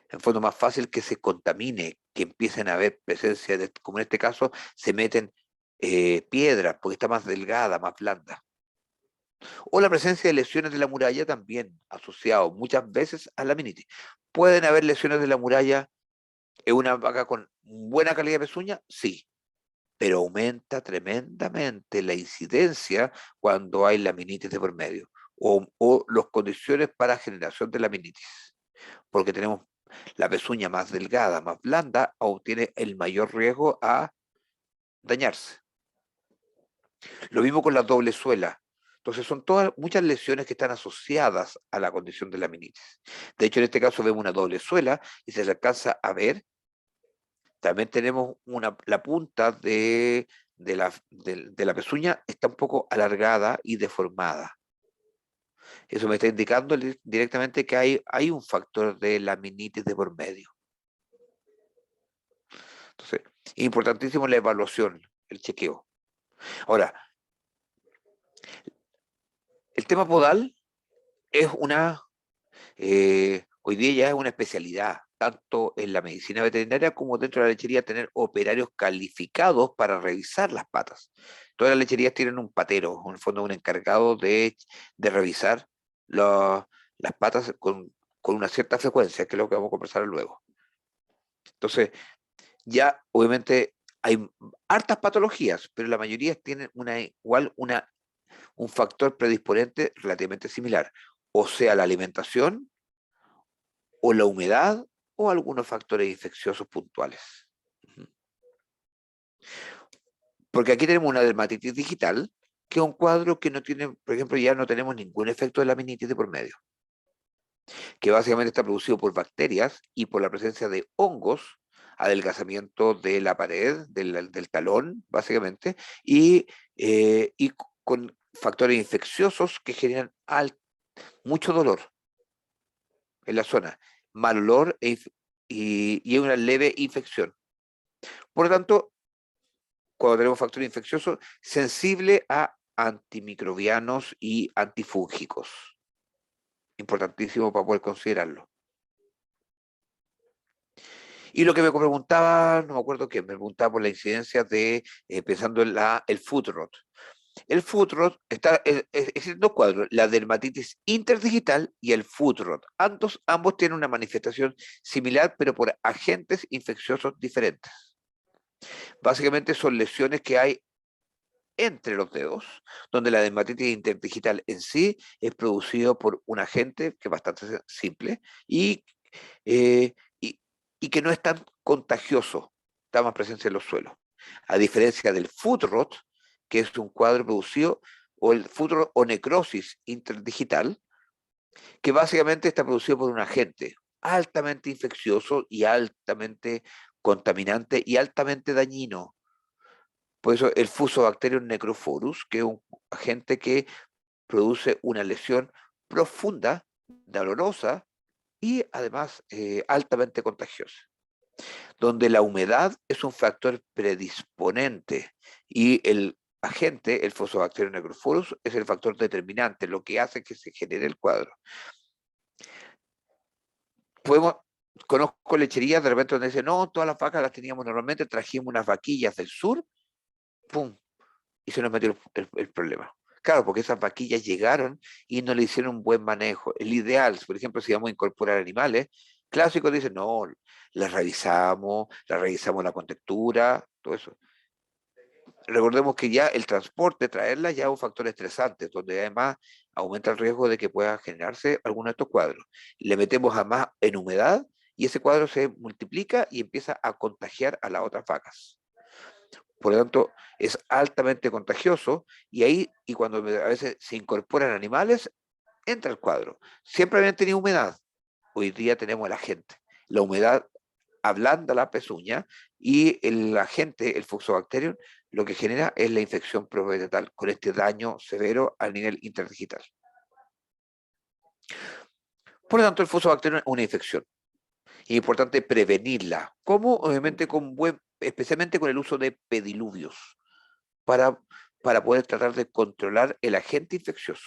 En fondo, más fácil que se contamine, que empiecen a haber presencia, como en este caso, se meten piedras, porque está más delgada, más blanda. O la presencia de lesiones de la muralla también, asociado muchas veces a la laminitis. ¿Pueden haber lesiones de la muralla en una vaca con buena calidad de pezuña? Sí, pero aumenta tremendamente la incidencia cuando hay laminitis de por medio, o las condiciones para generación de laminitis, porque tenemos la pezuña más delgada, más blanda, obtiene el mayor riesgo a dañarse. Lo mismo con la doble suela. Entonces son muchas lesiones que están asociadas a la condición de laminitis. De hecho, en este caso vemos una doble suela y se alcanza a ver. También tenemos la punta de la pezuña está un poco alargada y deformada. Eso me está indicando directamente que hay un factor de laminitis de por medio. Entonces, es importantísimo la evaluación, el chequeo. Ahora, el tema podal es hoy día ya es una especialidad, tanto en la medicina veterinaria como dentro de la lechería, tener operarios calificados para revisar las patas. Todas las lecherías tienen un patero, en el fondo un encargado de revisar las patas con una cierta frecuencia, que es lo que vamos a conversar luego. Entonces, ya obviamente hay hartas patologías, pero la mayoría tienen un factor predisponente relativamente similar, o sea, la alimentación, o la humedad, o algunos factores infecciosos puntuales. Porque aquí tenemos una dermatitis digital, que es un cuadro que no tiene, por ejemplo, ya no tenemos ningún efecto de la meningitis de por medio, que básicamente está producido por bacterias y por la presencia de hongos, adelgazamiento de la pared, del talón, básicamente, y con factores infecciosos que generan mucho dolor en la zona, mal olor y una leve infección. Por lo tanto, cuando tenemos factores infecciosos, sensible a antimicrobianos y antifúngicos. Importantísimo para poder considerarlo. Y lo que me preguntaba, no me acuerdo qué, me preguntaba por la incidencia de, pensando en el foot rot. El foot rot existen dos cuadros, la dermatitis interdigital y el foot rot. Ambos tienen una manifestación similar, pero por agentes infecciosos diferentes. Básicamente son lesiones que hay entre los dedos, donde la dermatitis interdigital en sí es producido por un agente que es bastante simple eh, y, y que no es tan contagioso, está más presente en los suelos. A diferencia del foot rot, que es un cuadro producido, o el foot rot o necrosis interdigital, que básicamente está producido por un agente altamente infeccioso y altamente contaminante y altamente dañino. Por eso el Fusobacterium necrophorus, que es un agente que produce una lesión profunda, dolorosa y además altamente contagiosa, donde la humedad es un factor predisponente y el agente, el Fusobacterium necrophorus, es el factor determinante, lo que hace que se genere el cuadro. Conozco lecherías de repente donde dicen, no, todas las vacas las teníamos normalmente, trajimos unas vaquillas del sur, ¡pum! Y se nos metió el problema. Claro, porque esas vaquillas llegaron y no le hicieron un buen manejo. El ideal, por ejemplo, si vamos a incorporar animales, clásicos dicen, no, las revisamos la contextura, todo eso. Recordemos que ya el transporte, traerlas ya es un factor estresante, donde además aumenta el riesgo de que pueda generarse alguno de estos cuadros. Le metemos además en humedad y ese cuadro se multiplica y empieza a contagiar a las otras vacas. Por lo tanto, es altamente contagioso y cuando a veces se incorporan animales, entra el cuadro. Siempre habían tenido humedad. Hoy día tenemos el agente. La humedad ablanda la pezuña y el agente, el Fusobacterium, lo que genera es la infección provegetal con este daño severo al nivel interdigital. Por lo tanto, el Fusobacterium es una infección. Es importante prevenirla. ¿Cómo? Obviamente especialmente con el uso de pediluvios para poder tratar de controlar el agente infeccioso.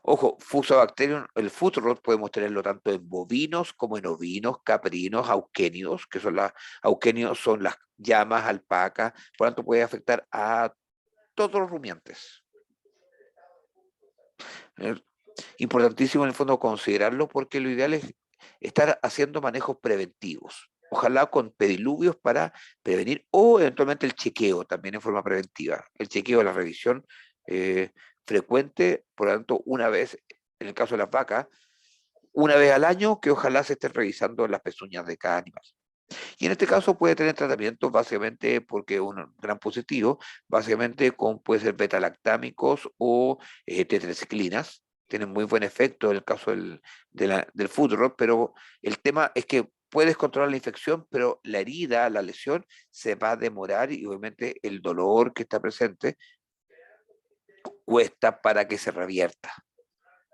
Ojo, Fusobacterium, el foot rot podemos tenerlo tanto en bovinos como en ovinos, caprinos, auquénidos, que son auquénidos son las llamas, alpacas, por lo tanto puede afectar a todos los rumiantes. Importantísimo en el fondo considerarlo porque lo ideal es estar haciendo manejos preventivos. Ojalá con pediluvios para prevenir o eventualmente el chequeo también en forma preventiva. El chequeo, la revisión frecuente, por lo tanto, una vez, en el caso de las vacas, una vez al año que ojalá se estén revisando las pezuñas de cada animal. Y en este caso puede tener tratamiento básicamente porque un gran positivo, básicamente puede ser beta-lactámicos o tetraciclinas. Tienen muy buen efecto en el caso del foot rot, pero el tema es que puedes controlar la infección, pero la herida, la lesión, se va a demorar y obviamente el dolor que está presente cuesta para que se revierta,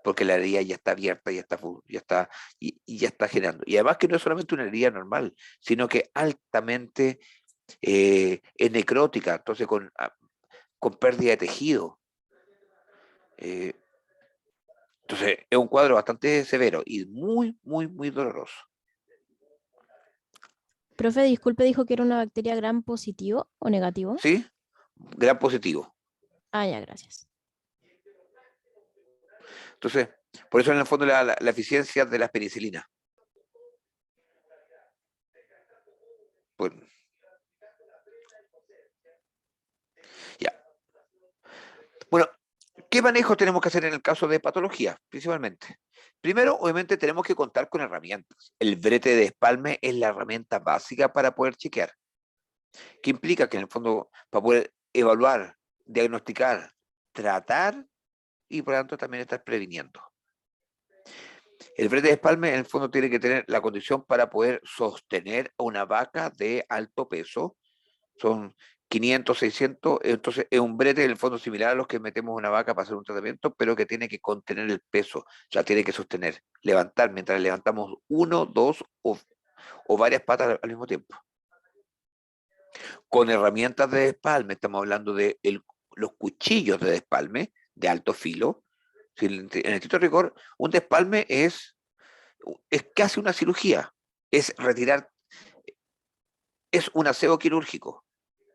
porque la herida ya está abierta, ya está generando. Y además que no es solamente una herida normal, sino que altamente es necrótica, entonces con pérdida de tejido. Entonces es un cuadro bastante severo y muy, muy, muy doloroso. Profe, disculpe, dijo que era una bacteria gram positivo o negativo. ¿Sí? Gran positivo. Ah, ya, gracias. Entonces, por eso en el fondo la eficiencia de las penicilinas. Pues, ya. Bueno, ¿qué manejo tenemos que hacer en el caso de patología, principalmente? Primero, obviamente, tenemos que contar con herramientas. El brete de espalme es la herramienta básica para poder chequear. ¿Qué implica? Que en el fondo, para poder evaluar diagnosticar, tratar y por lo tanto también estar previniendo. El brete de espalme en el fondo tiene que tener la condición para poder sostener a una vaca de alto peso. Son 500, 600, entonces es un brete en el fondo similar a los que metemos una vaca para hacer un tratamiento, pero que tiene que contener el peso, la tiene que sostener, levantar, mientras levantamos uno, dos o varias patas al mismo tiempo. Con herramientas de despalme, estamos hablando de los cuchillos de despalme de alto filo. En estricto rigor, un despalme es casi una cirugía, es retirar, es un aseo quirúrgico,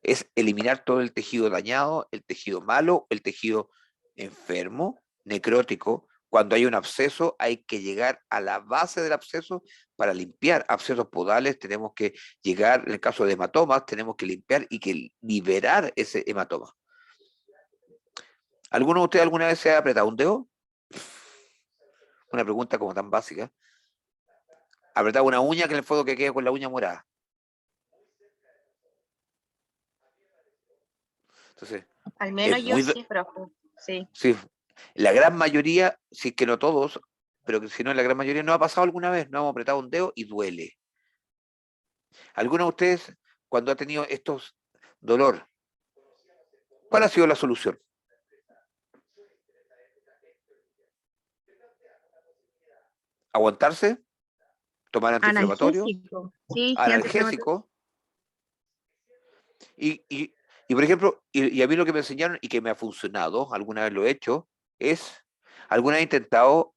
es eliminar todo el tejido dañado, el tejido malo, el tejido enfermo, necrótico. Cuando hay un absceso, hay que llegar a la base del absceso para limpiar abscesos podales. Tenemos que llegar, en el caso de hematomas, tenemos que limpiar y que liberar ese hematoma. ¿Alguno de ustedes alguna vez se ha apretado un dedo? Una pregunta como tan básica. ¿Apretado una uña que en el fondo que quede con la uña morada? Entonces, Al menos es yo muy... sí, profe. Sí. Sí, la gran mayoría, si es que no todos, pero que si no, la gran mayoría no ha pasado alguna vez, no hemos apretado un dedo y duele. ¿Alguno de ustedes, cuando ha tenido estos dolor, cuál ha sido la solución? ¿Aguantarse? ¿Tomar antiinflamatorio? Analgésico. Sí, sí, antiinflamatorio. ¿Analgésico? Y por ejemplo, y a mí lo que me enseñaron y que me ha funcionado, alguna vez lo he hecho, es, alguna vez he intentado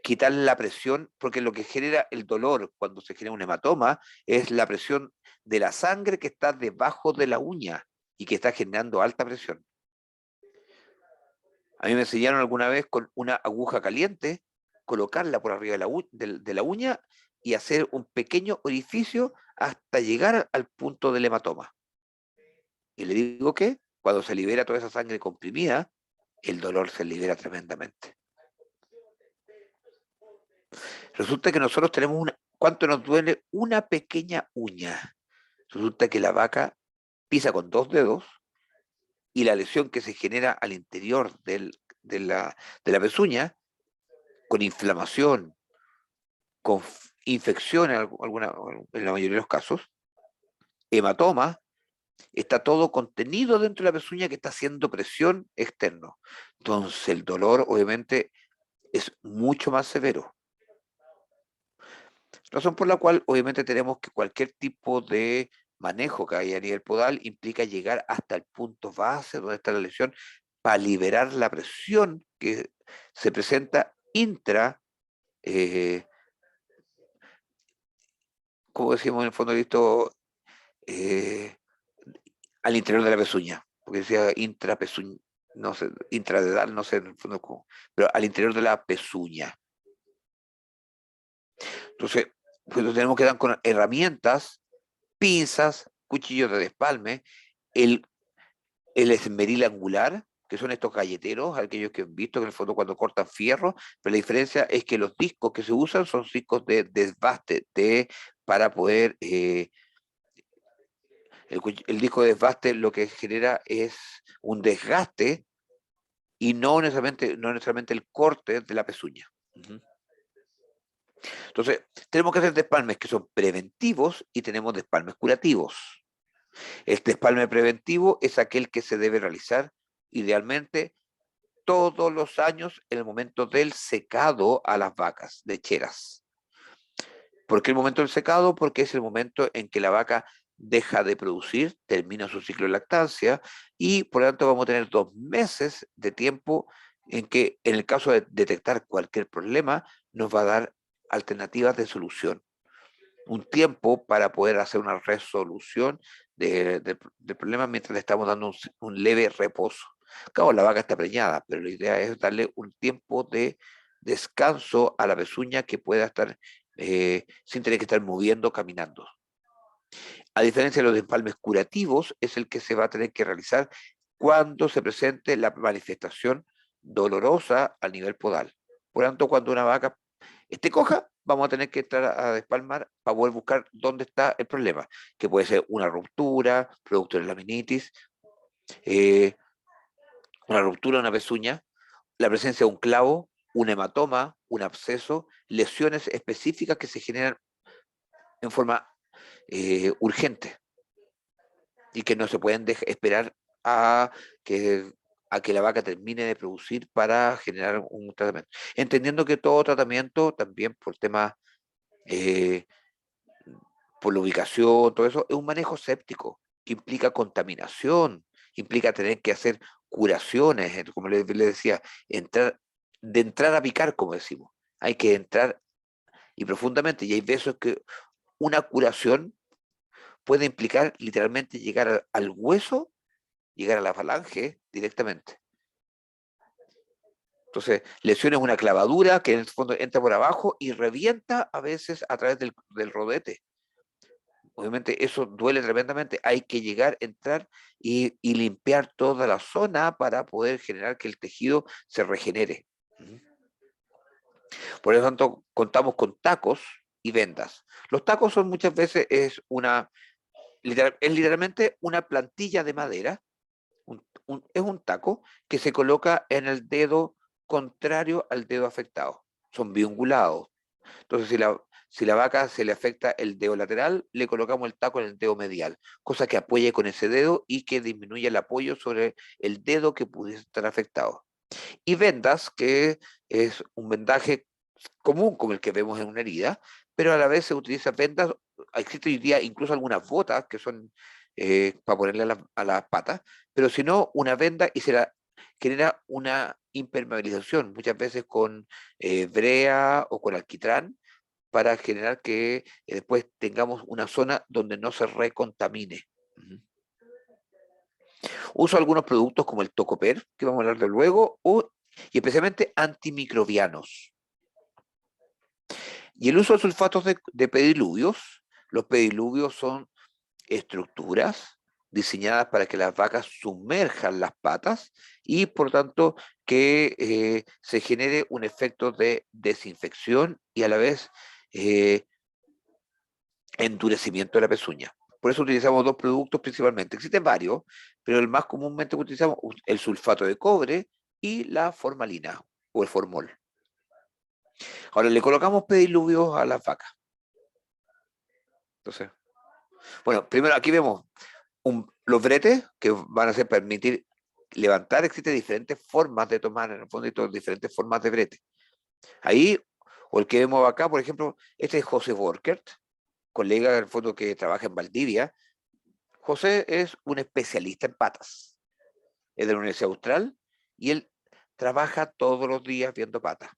quitar la presión, porque lo que genera el dolor cuando se genera un hematoma es la presión de la sangre que está debajo de la uña y que está generando alta presión. A mí me enseñaron alguna vez con una aguja caliente, colocarla por arriba de la uña y hacer un pequeño orificio hasta llegar al punto del hematoma. Y le digo que cuando se libera toda esa sangre comprimida, el dolor se libera tremendamente. Resulta que nosotros tenemos ¿cuánto nos duele una pequeña uña? Resulta que la vaca pisa con 2 dedos y la lesión que se genera al interior de la pezuña, con inflamación, con infección en la mayoría de los casos, hematoma, está todo contenido dentro de la pezuña que está haciendo presión externo. Entonces el dolor obviamente es mucho más severo. Razón por la cual obviamente tenemos que cualquier tipo de manejo que haya a nivel podal implica llegar hasta el punto base donde está la lesión para liberar la presión que se presenta eh, como decimos en el fondo listo, eh, al interior de la pezuña, porque decía intrapezuña, no sé, intradedal, no sé en el fondo cómo, pero al interior de la pezuña. Entonces, pues tenemos que dar con herramientas, pinzas, cuchillos de despalme, el esmeril angular, que son estos galleteros, aquellos que han visto que en el fondo cuando cortan fierro, pero la diferencia es que los discos que se usan son discos de desbaste, para poder, el disco de desbaste lo que genera es un desgaste y no necesariamente el corte de la pezuña. Entonces, tenemos que hacer despalmes que son preventivos y tenemos despalmes curativos. El despalme preventivo es aquel que se debe realizar idealmente todos los años en el momento del secado a las vacas lecheras. ¿Por qué el momento del secado? Porque es el momento en que la vaca deja de producir, termina su ciclo de lactancia y por lo tanto vamos a tener 2 meses de tiempo en que en el caso de detectar cualquier problema nos va a dar alternativas de solución. Un tiempo para poder hacer una resolución del problema mientras le estamos dando un leve reposo. Claro, la vaca está preñada, pero la idea es darle un tiempo de descanso a la pezuña que pueda estar sin tener que estar moviendo, caminando. A diferencia de los empalmes curativos, es el que se va a tener que realizar cuando se presente la manifestación dolorosa a nivel podal. Por lo tanto, cuando una vaca esté coja, vamos a tener que entrar a despalmar para poder buscar dónde está el problema, que puede ser una ruptura, producto de laminitis, una ruptura de una pezuña, la presencia de un clavo, un hematoma, un absceso, lesiones específicas que se generan en forma urgente y que no se pueden esperar a que, a que la vaca termine de producir para generar un tratamiento. Entendiendo que todo tratamiento, también por temas, eh, por la ubicación, todo eso, es un manejo séptico que implica contaminación, implica tener que hacer curaciones, como le decía, de entrar a picar, como decimos. Hay que entrar y profundamente, y hay veces que una curación puede implicar literalmente llegar al hueso, llegar a la falange directamente. Entonces, lesión es una clavadura que en el fondo entra por abajo y revienta a veces a través del rodete. Obviamente eso duele tremendamente. Hay que llegar, entrar y limpiar toda la zona para poder generar que el tejido se regenere. Por lo tanto, contamos con tacos y vendas. Los tacos son muchas veces es literalmente una plantilla de madera, es un taco que se coloca en el dedo contrario al dedo afectado. Son biungulados. Entonces, si la vaca se le afecta el dedo lateral, le colocamos el taco en el dedo medial, cosa que apoye con ese dedo y que disminuya el apoyo sobre el dedo que pudiese estar afectado. Y vendas, que es un vendaje común como el que vemos en una herida, pero a la vez se utilizan vendas, existe hoy día incluso algunas botas que son para ponerle a las patas, pero si no, una venda y se la genera una impermeabilización, muchas veces con brea o con alquitrán, para generar que después tengamos una zona donde no se recontamine. Uso algunos productos como el Tocoper, que vamos a hablar de luego, y especialmente antimicrobianos. Y el uso de sulfatos de pediluvios. Los pediluvios son estructuras diseñadas para que las vacas sumerjan las patas y por tanto que se genere un efecto de desinfección y a la vez eh, endurecimiento de la pezuña. Por eso utilizamos dos productos principalmente. Existen varios, pero el más comúnmente que utilizamos es el sulfato de cobre y la formalina o el formol. Ahora le colocamos pediluvios a las vacas. Entonces, bueno, primero aquí vemos los bretes que van a ser permitir levantar. Existen diferentes formas de tomar, en el fondo, y diferentes formas de brete. Ahí, o el que vemos acá, por ejemplo, este es José Borkert, colega en el fondo que trabaja en Valdivia. José es un especialista en patas. Es de la Universidad Austral y él trabaja todos los días viendo patas.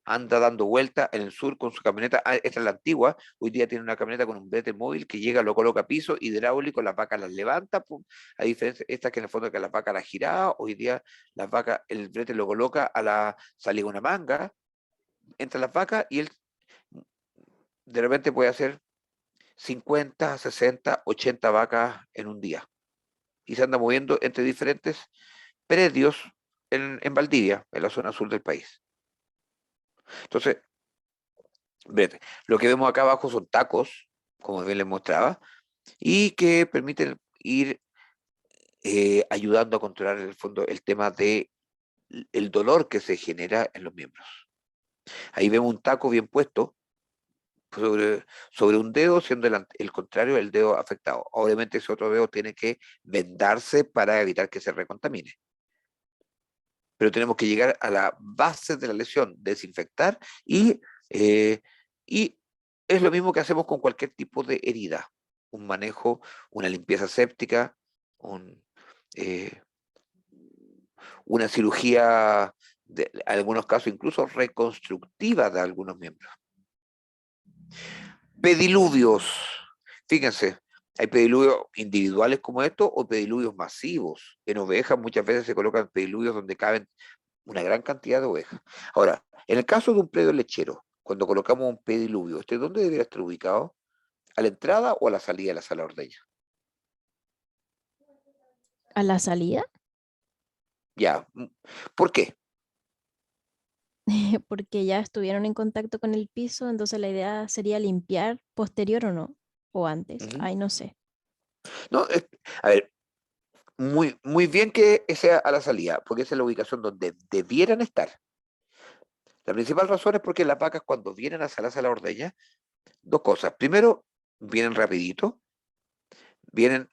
Anda dando vueltas en el sur con su camioneta. Esta es la antigua. Hoy día tiene una camioneta con un brete móvil que llega, lo coloca a piso, hidráulico, las vacas las levanta. Pum. A diferencia, esta que en el fondo que las vacas las giraba, hoy día las vacas, el brete lo coloca a la salida una manga, entra las vacas y él de repente puede hacer 50, 60, 80 vacas en un día. Y se anda moviendo entre diferentes predios en Valdivia, en la zona sur del país. Entonces, lo que vemos acá abajo son tacos, como bien les mostraba, y que permiten ir ayudando a controlar en el fondo el tema de el dolor que se genera en los miembros. Ahí vemos un taco bien puesto sobre un dedo, siendo el contrario el dedo afectado. Obviamente ese otro dedo tiene que vendarse para evitar que se recontamine. Pero tenemos que llegar a la base de la lesión, desinfectar y es lo mismo que hacemos con cualquier tipo de herida, un manejo, una limpieza séptica, una cirugía, en algunos casos incluso reconstructiva de algunos miembros. Pediluvios, fíjense, hay pediluvios individuales como estos o pediluvios masivos. En ovejas muchas veces se colocan pediluvios donde caben una gran cantidad de ovejas. Ahora, en el caso de un predio lechero, cuando colocamos un pediluvio, ¿dónde debería estar ubicado? ¿A la entrada o a la salida de la sala de ordeña? ¿A la salida? Ya. ¿Por qué? Porque ya estuvieron en contacto con el piso, entonces la idea sería limpiar posterior o no, o antes, Ujú. ay, no sé. No, a ver, muy bien que sea a la salida, porque esa es la ubicación donde debieran estar. La principal razón es porque las vacas cuando vienen a salarse a la ordeña, dos cosas. Primero, vienen rapidito, vienen,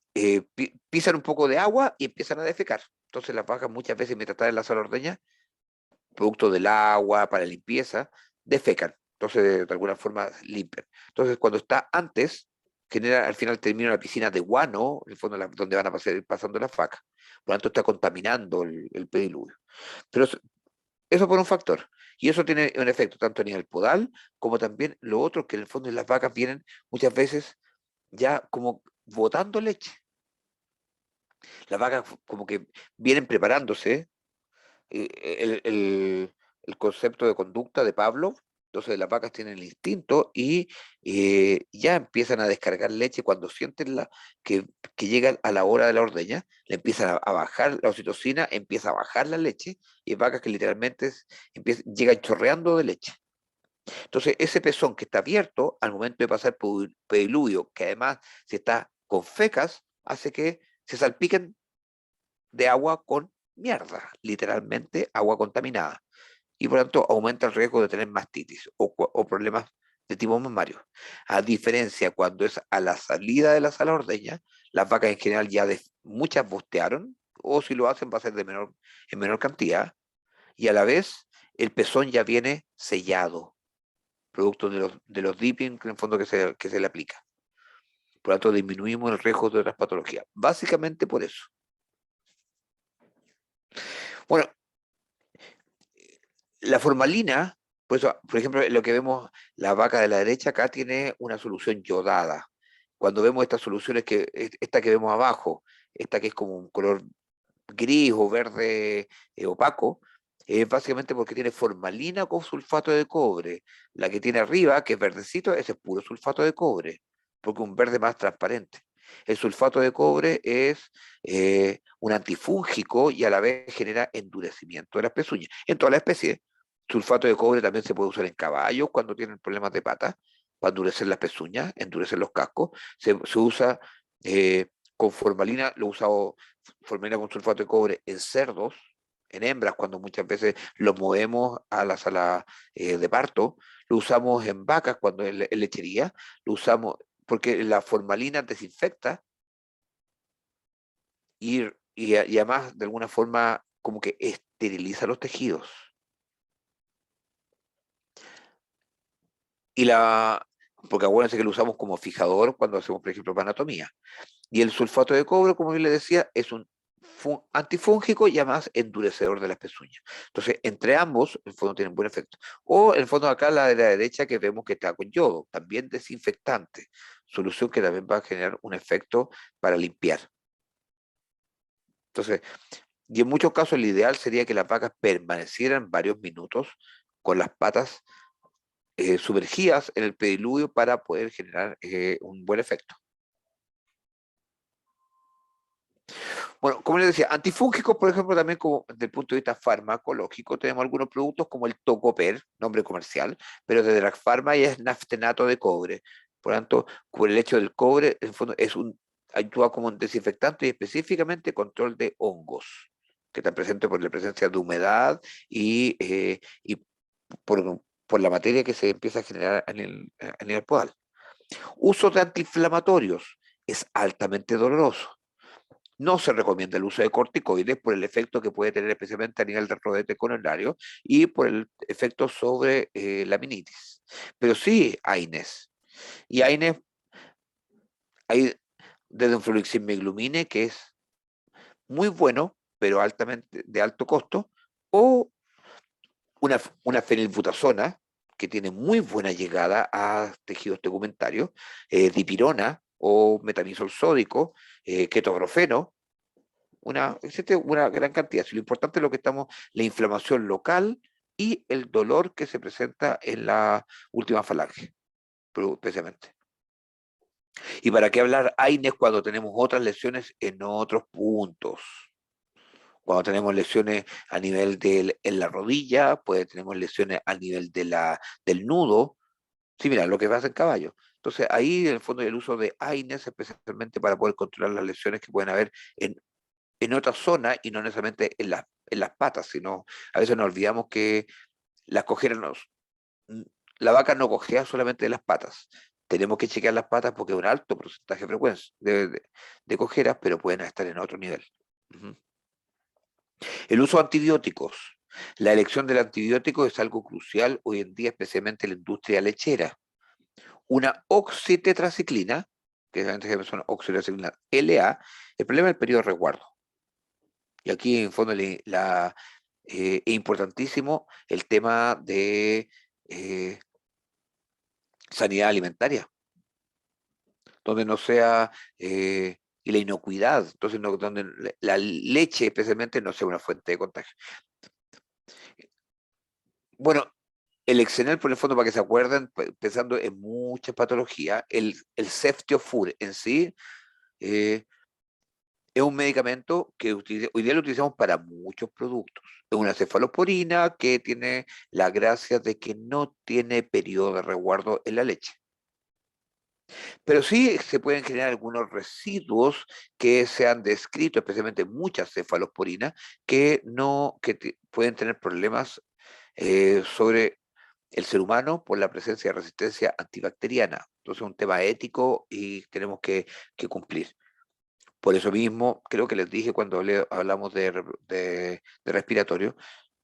pisan un poco de agua y empiezan a defecar. Entonces las vacas muchas veces mientras están en la sala ordeña, producto del agua, para limpieza, defecan. Entonces de alguna forma limpian. Entonces cuando está antes, genera, al final termina una piscina de guano, en el fondo donde van a pasando las vacas. Por lo tanto está contaminando el pediluvio. Pero eso por un factor. Y eso tiene un efecto tanto a nivel podal como también lo otro, que en el fondo las vacas vienen muchas veces ya como botando leche. Las vacas como que vienen preparándose. El concepto de conducta de Pavlov, entonces las vacas tienen el instinto y ya empiezan a descargar leche cuando sienten que llegan a la hora de la ordeña, le empiezan a bajar la oxitocina, empieza a bajar la leche y hay vacas que literalmente llegan chorreando de leche. Entonces, ese pezón que está abierto al momento de pasar por pediluvio, que además si está con fecas, hace que se salpiquen de agua con mierda, literalmente agua contaminada. Y por lo tanto aumenta el riesgo de tener mastitis o problemas de tipo mamario. A diferencia, cuando es a la salida de la sala ordeña, las vacas en general ya muchas bostearon, o si lo hacen va a ser en menor cantidad, y a la vez el pezón ya viene sellado, producto de los dipping en el fondo que se le aplica. Por lo tanto, disminuimos el riesgo de otras patologías. Básicamente por eso. Bueno, la formalina, pues, por ejemplo, lo que vemos, la vaca de la derecha acá tiene una solución yodada. Cuando vemos estas soluciones, esta que vemos abajo, esta que es como un color gris o verde opaco, es básicamente porque tiene formalina con sulfato de cobre. La que tiene arriba, que es verdecito, ese es puro sulfato de cobre, porque un verde más transparente. El sulfato de cobre es un antifúngico y a la vez genera endurecimiento de las pezuñas. En todas las especies, sulfato de cobre también se puede usar en caballos cuando tienen problemas de pata, para endurecer las pezuñas, endurecer los cascos. Se usa con formalina, lo he usado formalina con sulfato de cobre en cerdos, en hembras, cuando muchas veces los movemos a la sala de parto, lo usamos en vacas cuando en lechería, lo usamos porque la formalina desinfecta y además de alguna forma como que esteriliza los tejidos. Porque acuérdense que lo usamos como fijador cuando hacemos, por ejemplo, anatomía. Y el sulfato de cobre, como yo le decía, es un antifúngico y además endurecedor de las pezuñas. Entonces, entre ambos, en el fondo tienen buen efecto. O en el fondo acá la de la derecha que vemos que está con yodo, también desinfectante, solución que también va a generar un efecto para limpiar. Entonces, y en muchos casos el ideal sería que las vacas permanecieran varios minutos con las patas sumergidas en el pediluvio para poder generar un buen efecto. Bueno, como les decía, antifúngicos, por ejemplo, también como desde el punto de vista farmacológico, tenemos algunos productos como el Tocoper, nombre comercial, pero de Drag Pharma y es naftenato de cobre. Por lo tanto, por el hecho del cobre, en el fondo actúa como un desinfectante y específicamente control de hongos, que están presentes por la presencia de humedad y por la materia que se empieza a generar a nivel podal. Uso de antiinflamatorios es altamente doloroso. No se recomienda el uso de corticoides por el efecto que puede tener especialmente a nivel del rodete coronario y por el efecto sobre la meningitis. Pero sí AINES. Y AINES hay desde un fluoximiglumine que es muy bueno, pero altamente de alto costo, o una fenilbutasona que tiene muy buena llegada a tejidos tegumentarios, dipirona o metamizol sódico, ketoprofeno. Existe una gran cantidad. Si lo importante es lo que estamos, la inflamación local y el dolor que se presenta en la última falange, especialmente. ¿Y para qué hablar AINES cuando tenemos otras lesiones en otros puntos? Cuando tenemos lesiones a nivel en la rodilla, pues tenemos lesiones a nivel del nudo. Sí, mira, lo que pasa en caballo. Entonces, ahí en el fondo el uso de AINES, especialmente para poder controlar las lesiones que pueden haber en en otra zona y no necesariamente en las patas, sino a veces nos olvidamos que las cojeras la vaca no cojea solamente de las patas. Tenemos que chequear las patas porque es un alto porcentaje de frecuencia de cojeras, pero pueden estar en otro nivel. Ujú. El uso de antibióticos. La elección del antibiótico es algo crucial hoy en día, especialmente en la industria lechera. Una oxitetraciclina, que antes son oxitetraciclina LA, el problema es el periodo de resguardo. Y aquí, en fondo, es importantísimo el tema de sanidad alimentaria, donde no sea, y la inocuidad, entonces donde la leche especialmente no sea una fuente de contagio. Bueno, el Exenel, por el fondo, para que se acuerden, pensando en muchas patologías, el Ceftiofur en sí eh, es un medicamento que hoy día lo utilizamos para muchos productos. Es una cefalosporina que tiene la gracia de que no tiene periodo de resguardo en la leche. Pero sí se pueden generar algunos residuos que se han descrito, especialmente muchas cefalosporinas, que, no, pueden tener problemas sobre el ser humano por la presencia de resistencia antibacteriana. Entonces es un tema ético y tenemos que cumplir. Por eso mismo, creo que les dije cuando hablamos de respiratorio,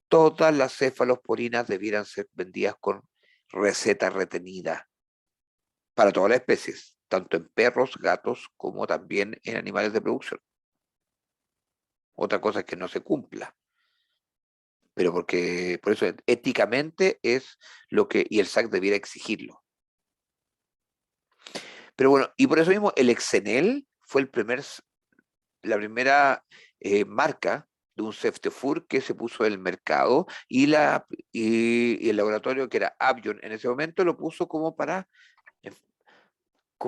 todas las cefalosporinas debieran ser vendidas con receta retenida para todas las especies, tanto en perros, gatos, como también en animales de producción. Otra cosa es que no se cumpla, pero porque por eso éticamente es lo que, y el SAC debiera exigirlo. Pero bueno, y por eso mismo el Exenel fue la primera marca de un Ceftiofur que se puso en el mercado y el laboratorio que era Avion en ese momento lo puso como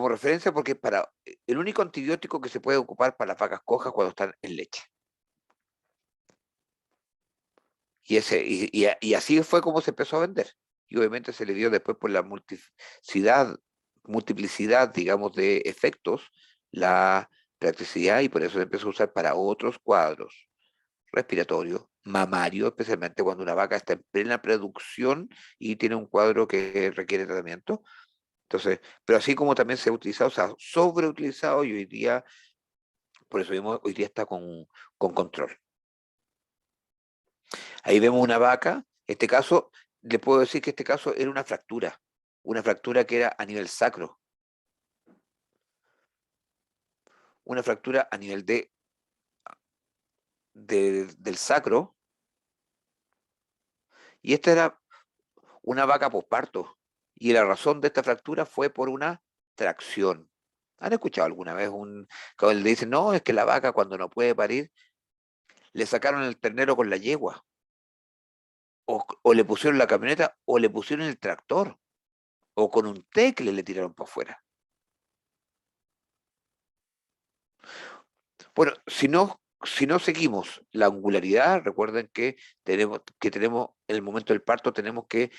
referencia porque es para el único antibiótico que se puede ocupar para las vacas cojas cuando están en leche. Y así fue como se empezó a vender. Y obviamente se le dio después por la multiplicidad, digamos, de efectos, la practicidad y por eso se empezó a usar para otros cuadros respiratorios, mamarios, especialmente cuando una vaca está en plena producción y tiene un cuadro que requiere tratamiento. Entonces, pero así como también se ha utilizado, o sea, sobreutilizado y hoy día, por eso mismo, hoy día está con control. Ahí vemos una vaca, este caso, le puedo decir que este caso era una fractura que era a nivel sacro, una fractura a nivel del sacro, y esta era una vaca posparto, y la razón de esta fractura fue por una tracción. ¿Han escuchado alguna vez cuando le dicen, no, es que la vaca cuando no puede parir, le sacaron el ternero con la yegua, o le pusieron la camioneta, o le pusieron el tractor, o con un tecle le tiraron para afuera? Bueno, si no seguimos la angularidad, recuerden que tenemos en el momento del parto, tenemos que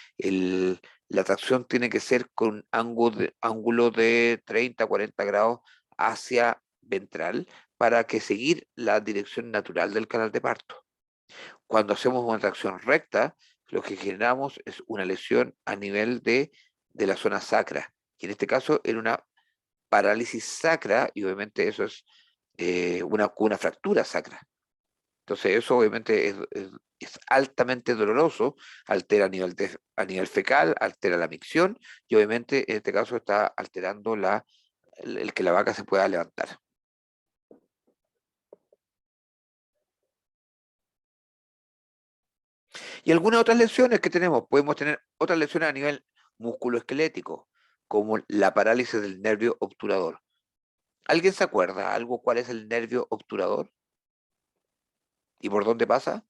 la tracción tiene que ser con ángulo de 30, 40 grados hacia ventral para que seguir la dirección natural del canal de parto. Cuando hacemos una tracción recta, lo que generamos es una lesión a nivel de la zona sacra. Y en este caso era una parálisis sacra y obviamente eso es una fractura sacra. Entonces eso obviamente es altamente doloroso, altera a nivel fecal, altera la micción y obviamente en este caso está alterando el que la vaca se pueda levantar. Y algunas otras lesiones que tenemos, podemos tener otras lesiones a nivel musculoesquelético, como la parálisis del nervio obturador. ¿Alguien se acuerda algo cuál es el nervio obturador? ¿Y por dónde pasa?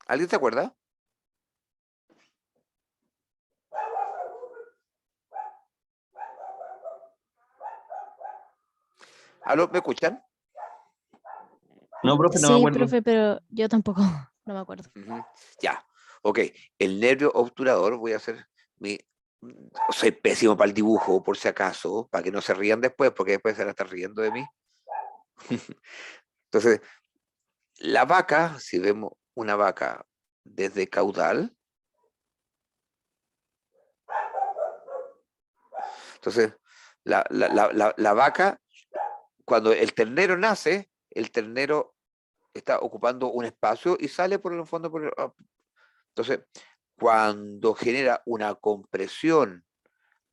¿Alguien se acuerda? ¿Aló? ¿Me escuchan? No, profe, no me Sí, acuerdo. profe, pero yo tampoco, no me acuerdo. Ujú. Ya, ok. El nervio obturador, voy a hacer mi... Soy pésimo para el dibujo, por si acaso, para que no se rían después, porque después se van a estar riendo de mí. Entonces, la vaca, si vemos una vaca desde caudal, entonces, la vaca, cuando el ternero nace, el ternero está ocupando un espacio y sale por el fondo. Entonces, cuando genera una compresión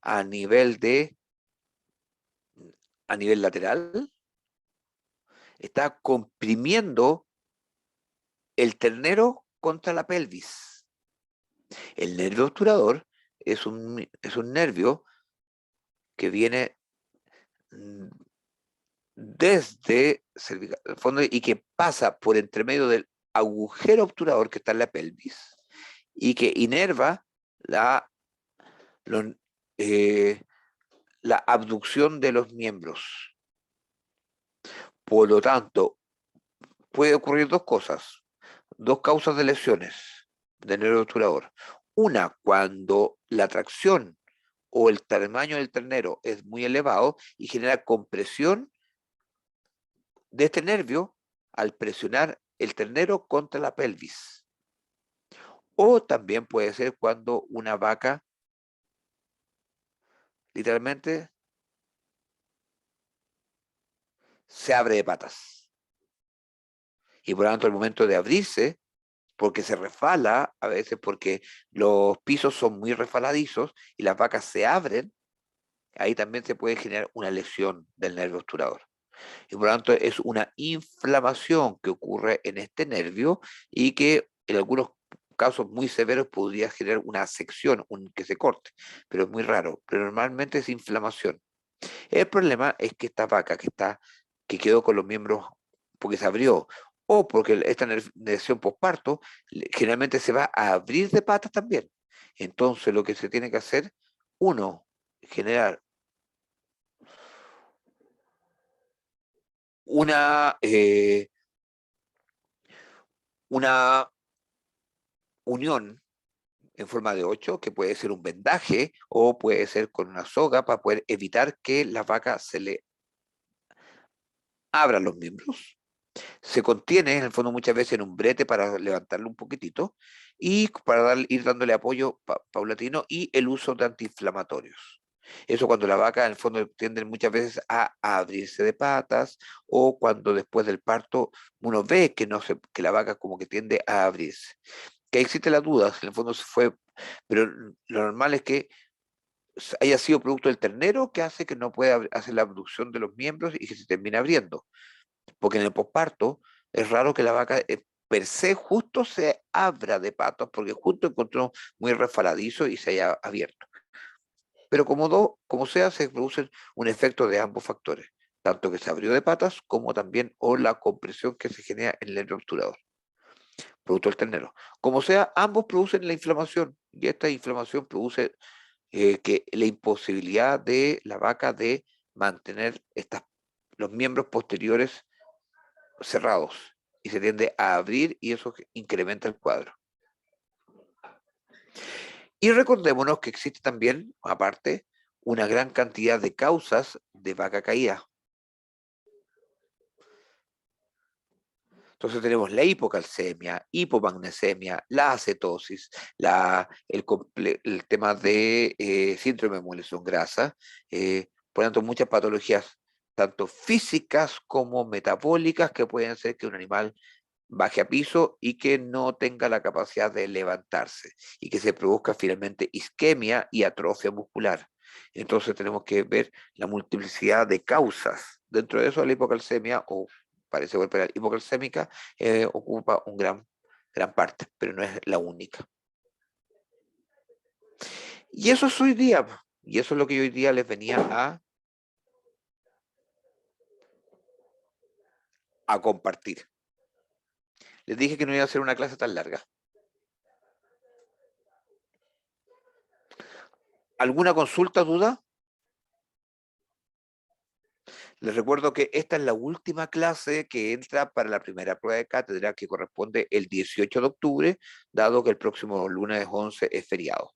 a nivel a nivel lateral, está comprimiendo el ternero contra la pelvis. El nervio obturador es un nervio que viene mm, desde el fondo y que pasa por entre medio del agujero obturador que está en la pelvis y que inerva la, lo- eh, la abducción de los miembros. Por lo tanto, puede ocurrir dos cosas, dos causas de lesiones del nervio obturador. Una, cuando la tracción o el tamaño del ternero es muy elevado y genera compresión de este nervio al presionar el ternero contra la pelvis. O también puede ser cuando una vaca literalmente se abre de patas. Y por lo tanto, al momento de abrirse, porque se resbala, a veces porque los pisos son muy resbaladizos y las vacas se abren, ahí también se puede generar una lesión del nervio obturador. Y por lo tanto es una inflamación que ocurre en este nervio y que en algunos casos muy severos podría generar una sección, que se corte, pero es muy raro. Pero normalmente es inflamación. El problema es que esta vaca que quedó con los miembros porque se abrió o porque esta lesión postparto generalmente se va a abrir de patas también. Entonces lo que se tiene que hacer, uno, generar una, una unión en forma de 8, que puede ser un vendaje o puede ser con una soga para poder evitar que la vaca se le abran los miembros. Se contiene en el fondo muchas veces en un brete para levantarlo un poquitito y para ir dándole apoyo paulatino y el uso de antiinflamatorios. Eso cuando la vaca en el fondo tiende muchas veces a abrirse de patas o cuando después del parto uno ve que, no se, que la vaca como que tiende a abrirse. Que existe la duda, si en el fondo se fue, pero lo normal es que haya sido producto del ternero que hace que no pueda hacer la abducción de los miembros y que se termine abriendo. Porque en el posparto es raro que la vaca per se justo se abra de patas porque justo encontró muy resbaladizo y se haya abierto. Pero como sea, se produce un efecto de ambos factores, tanto que se abrió de patas como también o la compresión que se genera en el nervio obturador, producto del ternero. Como sea, ambos producen la inflamación y esta inflamación produce que la imposibilidad de la vaca de mantener los miembros posteriores cerrados y se tiende a abrir y eso incrementa el cuadro. Y recordémonos que existe también, aparte, una gran cantidad de causas de vaca caída. Entonces tenemos la hipocalcemia, hipomagnesemia, la acetosis, el tema de síndrome de emulación grasa, por lo tanto muchas patologías, tanto físicas como metabólicas, que pueden hacer que un animal baje a piso y que no tenga la capacidad de levantarse y que se produzca finalmente isquemia y atrofia muscular. Entonces tenemos que ver la multiplicidad de causas. Dentro de eso la hipocalcemia o parece volver a la hipocalcémica ocupa gran parte, pero no es la única. Y eso es hoy día, y eso es lo que yo hoy día les venía a compartir. Les dije que no iba a ser una clase tan larga. ¿Alguna consulta, duda? Les recuerdo que esta es la última clase que entra para la primera prueba de cátedra que corresponde el 18 de octubre, dado que el próximo lunes 11 es feriado.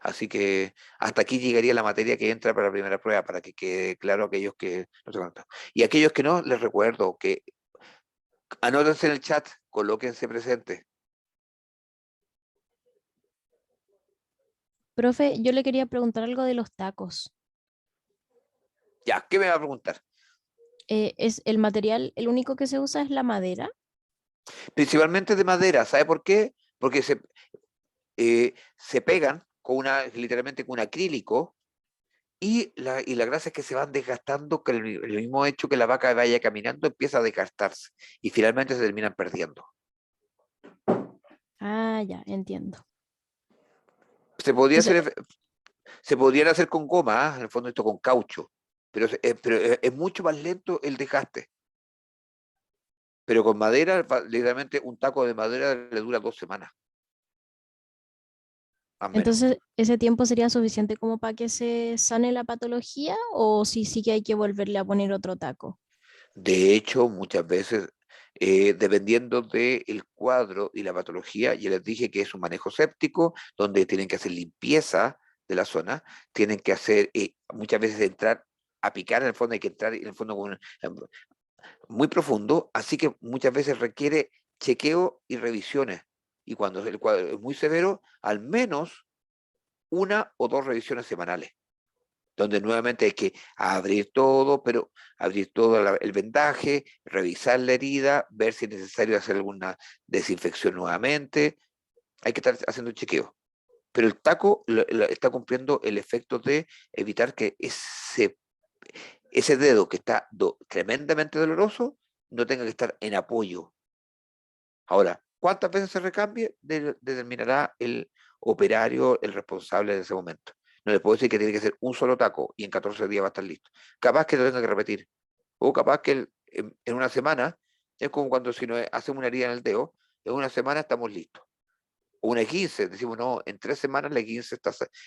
Así que hasta aquí llegaría la materia que entra para la primera prueba, para que quede claro a aquellos que no se conectan. Y a aquellos que no, les recuerdo que anótense en el chat, colóquense presentes. Profe, yo le quería preguntar algo de los tacos. Ya, ¿qué me va a preguntar? ¿Es el material, el único que se usa es la madera? Principalmente de madera, ¿sabe por qué? Porque se pegan literalmente con un acrílico y la gracia es que se van desgastando, que el mismo hecho que la vaca vaya caminando empieza a desgastarse y finalmente se terminan perdiendo. Ah, ya, entiendo. Se podría Entonces, hacer, se podrían hacer con goma, en el fondo esto con caucho, pero es mucho más lento el desgaste. Pero con madera, literalmente un taco de madera le dura 2 semanas, más o menos. entonces, ¿ese tiempo sería suficiente como para que se sane la patología o si sí que hay que volverle a poner otro taco? De hecho, muchas veces, dependiendo del cuadro y la patología, ya les dije que es un manejo séptico, donde tienen que hacer limpieza de la zona, tienen que hacer, muchas veces entrar a picar, en el fondo hay que entrar en el fondo muy profundo, así que muchas veces requiere chequeo y revisiones. Y cuando el cuadro es muy severo, al menos 1 o 2 revisiones semanales, donde nuevamente hay que abrir todo, pero abrir todo el vendaje, revisar la herida, ver si es necesario hacer alguna desinfección nuevamente. Hay que estar haciendo un chequeo. Pero el taco está cumpliendo el efecto de evitar que ese dedo que está tremendamente doloroso no tenga que estar en apoyo. Ahora, ¿cuántas veces se recambie? Determinará el operario, el responsable de ese momento. No le puedo decir que tiene que ser un solo taco y en 14 días va a estar listo. Capaz que lo tenga que repetir. O capaz que en 1 semana, es como cuando si nos hacemos una herida en el dedo, en 1 semana estamos listos. O una 15, decimos, no, en 3 semanas la 15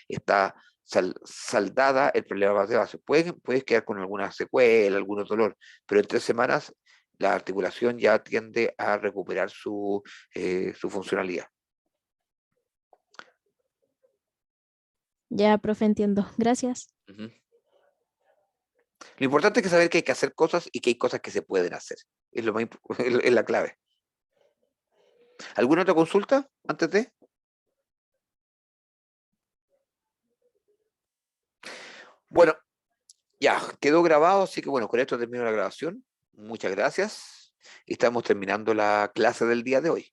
está saldada el problema de base. Puedes quedar con alguna secuela, algún dolor, pero en 3 semanas la articulación ya tiende a recuperar su funcionalidad. Ya, profe, entiendo. Gracias. Ujú. Lo importante es que saber que hay que hacer cosas y que hay cosas que se pueden hacer. Es lo más es la clave. ¿Alguna otra consulta antes de? Bueno, ya, quedó grabado, así que bueno, con esto termino la grabación. Muchas gracias. Estamos terminando la clase del día de hoy.